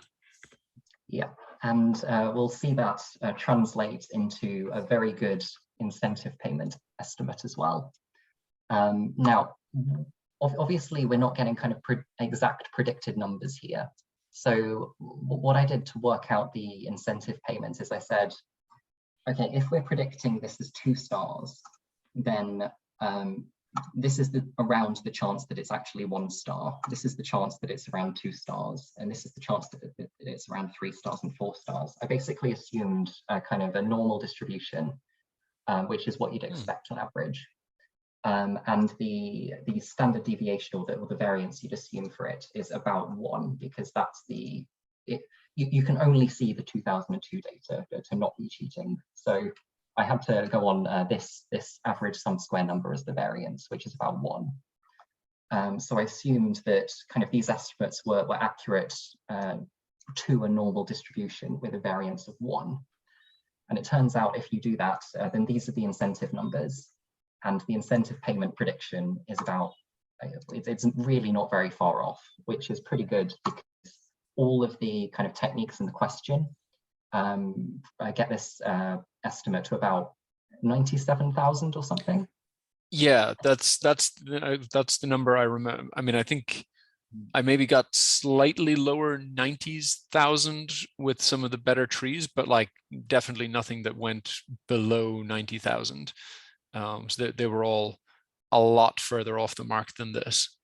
Yeah, and we'll see that translate into a very good incentive payment estimate as well. Now, obviously, we're not getting kind of exact predicted numbers here. So what I did to work out the incentive payments is I said, okay, if we're predicting this is 2 stars, then this is around the chance that it's actually 1 star. This is the chance that it's around 2 stars. And this is the chance that it's around 3 stars and 4 stars. I basically assumed kind of a normal distribution, which is what you'd expect on average. And the standard deviation or the variance you'd assume for it is about 1, because that's you can only see the 2002 data to not be cheating. So I had to go on this average sum square number as the variance, which is about 1. So I assumed that kind of these estimates were accurate to a normal distribution with a variance of 1. And it turns out if you do that, then these are the incentive numbers. And the incentive payment prediction is about, it's really not very far off, which is pretty good because all of the kind of techniques in the question get this estimate to about 97,000 or something. Yeah, that's the number I remember. I mean, I think I maybe got slightly lower 90,000 with some of the better trees, but like definitely nothing that went below 90,000. So they were all a lot further off the mark than this.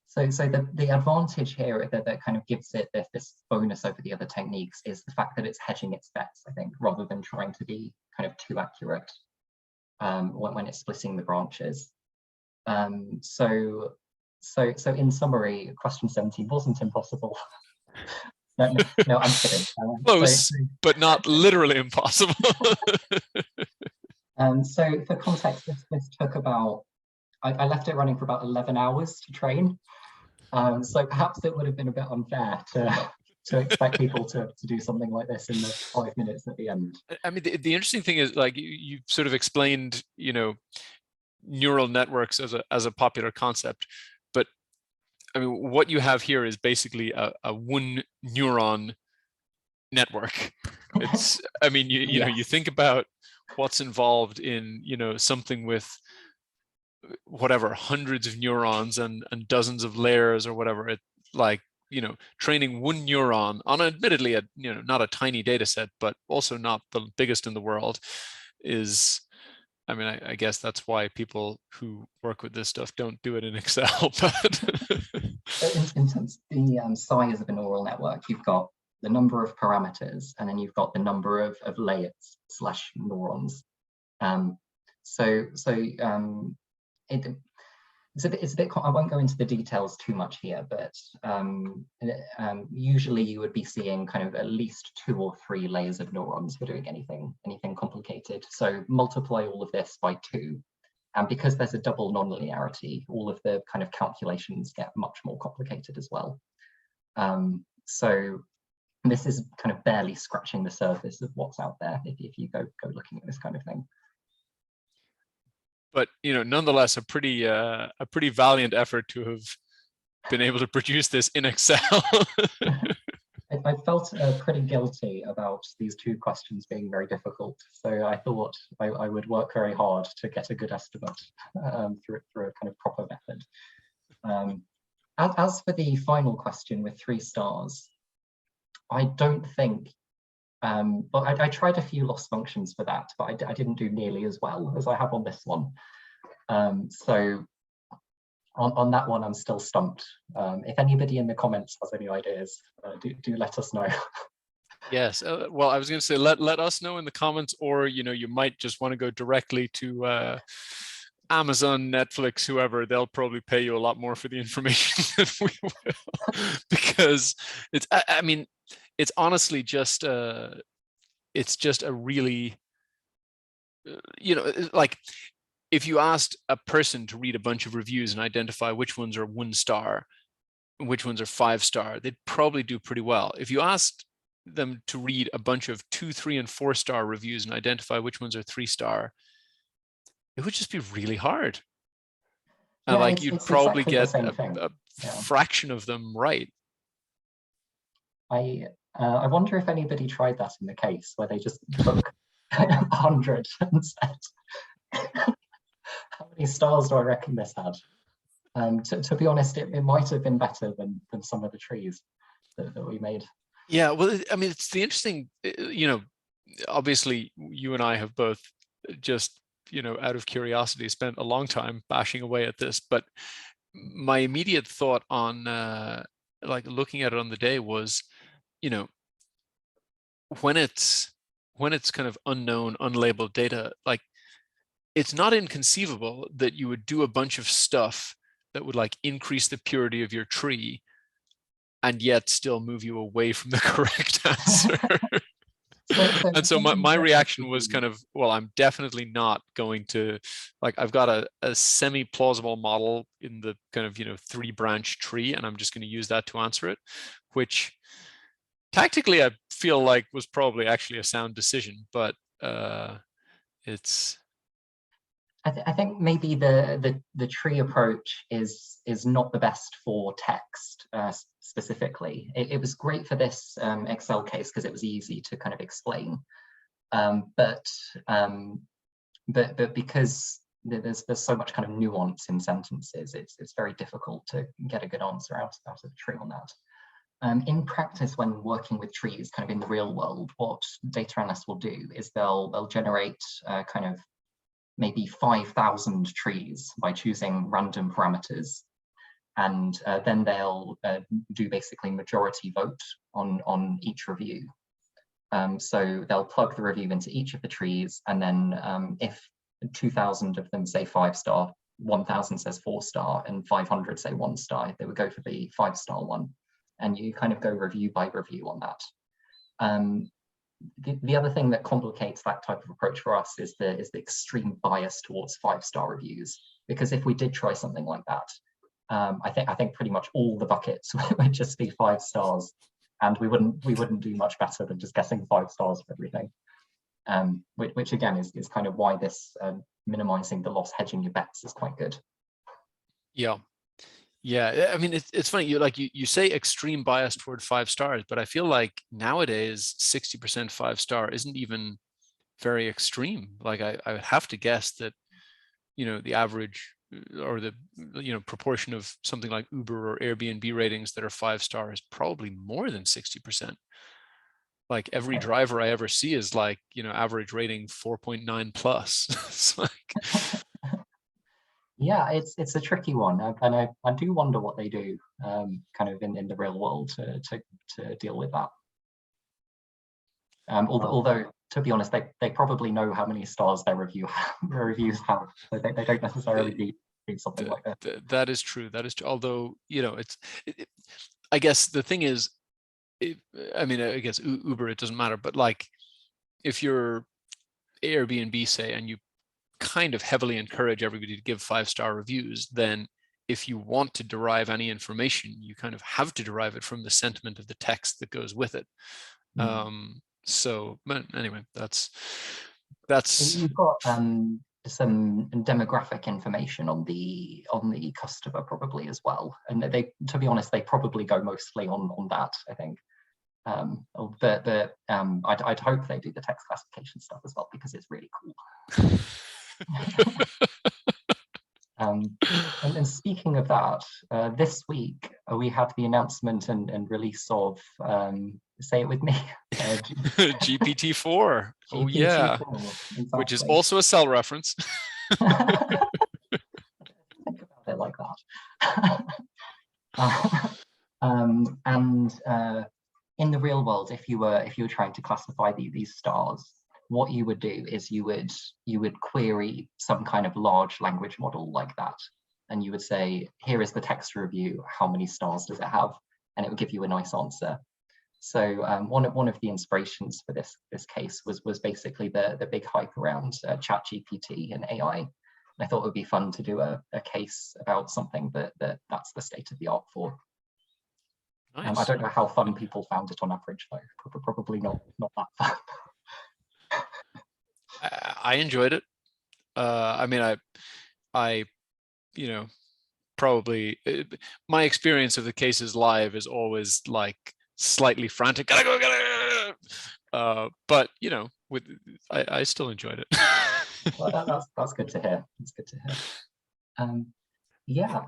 So the advantage here that kind of gives it this bonus over the other techniques is the fact that it's hedging its bets, I think, rather than trying to be kind of too accurate when it's splitting the branches. So in summary, question 17 wasn't impossible. No, I'm kidding. Close, but not literally impossible. So for context, this took about, I left it running for about 11 hours to train. So perhaps it would have been a bit unfair to expect people to do something like this in the 5 minutes at the end. I mean, the interesting thing is, like, you sort of explained, neural networks as a popular concept, but I mean, what you have here is basically a one neuron network. It's, I mean, you know, you think about what's involved in, something with whatever hundreds of neurons and dozens of layers or whatever. It, like, training one neuron on admittedly not a tiny data set, but also not the biggest in the world is, I mean, I guess that's why people who work with this stuff don't do it in Excel. But in terms of the size of a neural network, you've got the number of parameters, and then you've got the number of layers / neurons. It's a bit, I won't go into the details too much here, but usually you would be seeing kind of at least 2 or 3 layers of neurons for doing anything complicated. So multiply all of this by 2. And because there's a double nonlinearity, all of the kind of calculations get much more complicated as well. So this is kind of barely scratching the surface of what's out there if you go looking at this kind of thing. But nonetheless, a pretty valiant effort to have been able to produce this in Excel. I felt pretty guilty about these 2 questions being very difficult, so I thought I would work very hard to get a good estimate through a kind of proper method. As for the final question with 3 stars, I don't think, but I tried a few loss functions for that, but I didn't do nearly as well as I have on this one. So on that one, I'm still stumped. If anybody in the comments has any ideas, do let us know. Yes, well, I was going to say let us know in the comments, or you might just want to go directly to Amazon, Netflix, whoever. They'll probably pay you a lot more for the information than we will, because it's, I mean, it's honestly just it's just a really like if you asked a person to read a bunch of reviews and identify which ones are 1-star and which ones are 5-star, they'd probably do pretty well. If you asked them to read a bunch of 2, 3, and 4-star reviews and identify which ones are 3-star, it would just be really hard. And Yeah, like you'd it's probably exactly the get same a thing. Yeah. fraction of them right. I wonder if anybody tried that in the case where they just took 100 and said, how many stars do I reckon this had? To be honest, it might have been better than some of the trees that we made. Yeah, well, I mean, it's the interesting, obviously you and I have both just, out of curiosity, spent a long time bashing away at this, but my immediate thought on like looking at it on the day was, when it's kind of unknown, unlabeled data, like it's not inconceivable that you would do a bunch of stuff that would like increase the purity of your tree and yet still move you away from the correct answer. And so my reaction was kind of, well, I'm definitely not going to, like, I've got a semi-plausible model in the kind of, 3-branch tree, and I'm just going to use that to answer it, which tactically I feel like was probably actually a sound decision, but it's. I think maybe the tree approach is not the best for text specifically. It was great for this Excel case because it was easy to kind of explain, but because there's so much kind of nuance in sentences, it's very difficult to get a good answer out of the tree on that. In practice, when working with trees, kind of in the real world, what data analysts will do is they'll generate kind of maybe 5,000 trees by choosing random parameters. And then they'll do basically majority vote on each review. So they'll plug the review into each of the trees, and then if 2,000 of them say 5-star, 1,000 says 4-star, and 500 say 1-star, they would go for the 5-star one. And you kind of go review by review on that. The other thing that complicates that type of approach for us is the extreme bias towards 5-star reviews. Because if we did try something like that, I think pretty much all the buckets would just be 5 stars, and we wouldn't do much better than just getting 5 stars for everything. Which again is kind of why this minimizing the loss, hedging your bets is quite good. Yeah, I mean, it's funny. You say extreme bias toward 5 stars, but I feel like nowadays 60% 5-star isn't even very extreme. Like I would have to guess that, the average or the proportion of something like Uber or Airbnb ratings that are 5-star is probably more than 60%. Like every driver I ever see is like, average rating 4.9 plus. It's like. Yeah, it's a tricky one, and I do wonder what they do kind of in the real world to deal with that. Although to be honest, they probably know how many stars their reviews have, so they don't necessarily do something like that. That is true. Although I guess the thing is, I guess Uber, it doesn't matter, but like if you're Airbnb, say, and you kind of heavily encourage everybody to give 5-star reviews, then if you want to derive any information, you kind of have to derive it from the sentiment of the text that goes with it. So, but anyway, that's. You've got some demographic information on the customer probably as well, and they, to be honest, they probably go mostly on that, I think. But I'd hope they do the text classification stuff as well, because it's really cool. And speaking of that, this week we had the announcement and release of, say it with me, GPT-4. Oh yeah, exactly. Which is also a cell reference. Think about it like that. And in the real world, if you were trying to classify these stars, what you would do is you would query some kind of large language model like that, and you would say, here is the text review, how many stars does it have? And it would give you a nice answer. So one of the inspirations for this case was basically the big hype around ChatGPT and AI. I thought it would be fun to do a case about something that's the state of the art for. Nice. I don't know how fun people found it on average, though. Probably not that fun. I enjoyed it. I mean, I, you know, probably my experience of the cases live is always like slightly frantic. Gotta go. But you know, I still enjoyed it. Well, that's good to hear. That's good to hear. Yeah.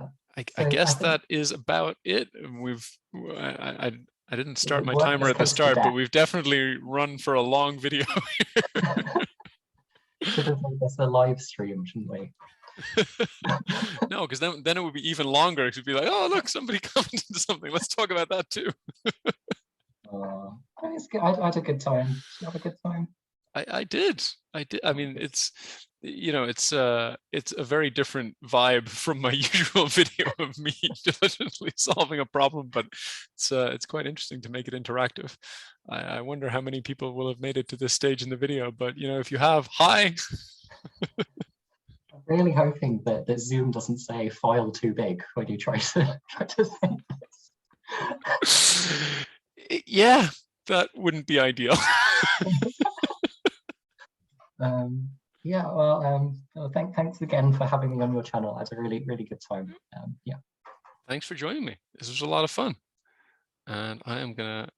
I guess that is about it. I didn't start my timer at the start, but we've definitely run for a long video. Should have made this a live stream, shouldn't we? No, because then it would be even longer. It would be like, oh, look, somebody commented something. Let's talk about that too. It's good. I had a good time. Did you have a good time? I did. I mean, it's, you know, it's a very different vibe from my usual video of me diligently solving a problem, but it's quite interesting to make it interactive. I wonder how many people will have made it to this stage in the video, but you know, if you have, hi. I'm really hoping that Zoom doesn't say file too big when you try to say this. Yeah, that wouldn't be ideal. Yeah, well, thanks again for having me on your channel. I had a really good time. Yeah. Thanks for joining me. This was a lot of fun. And I am gonna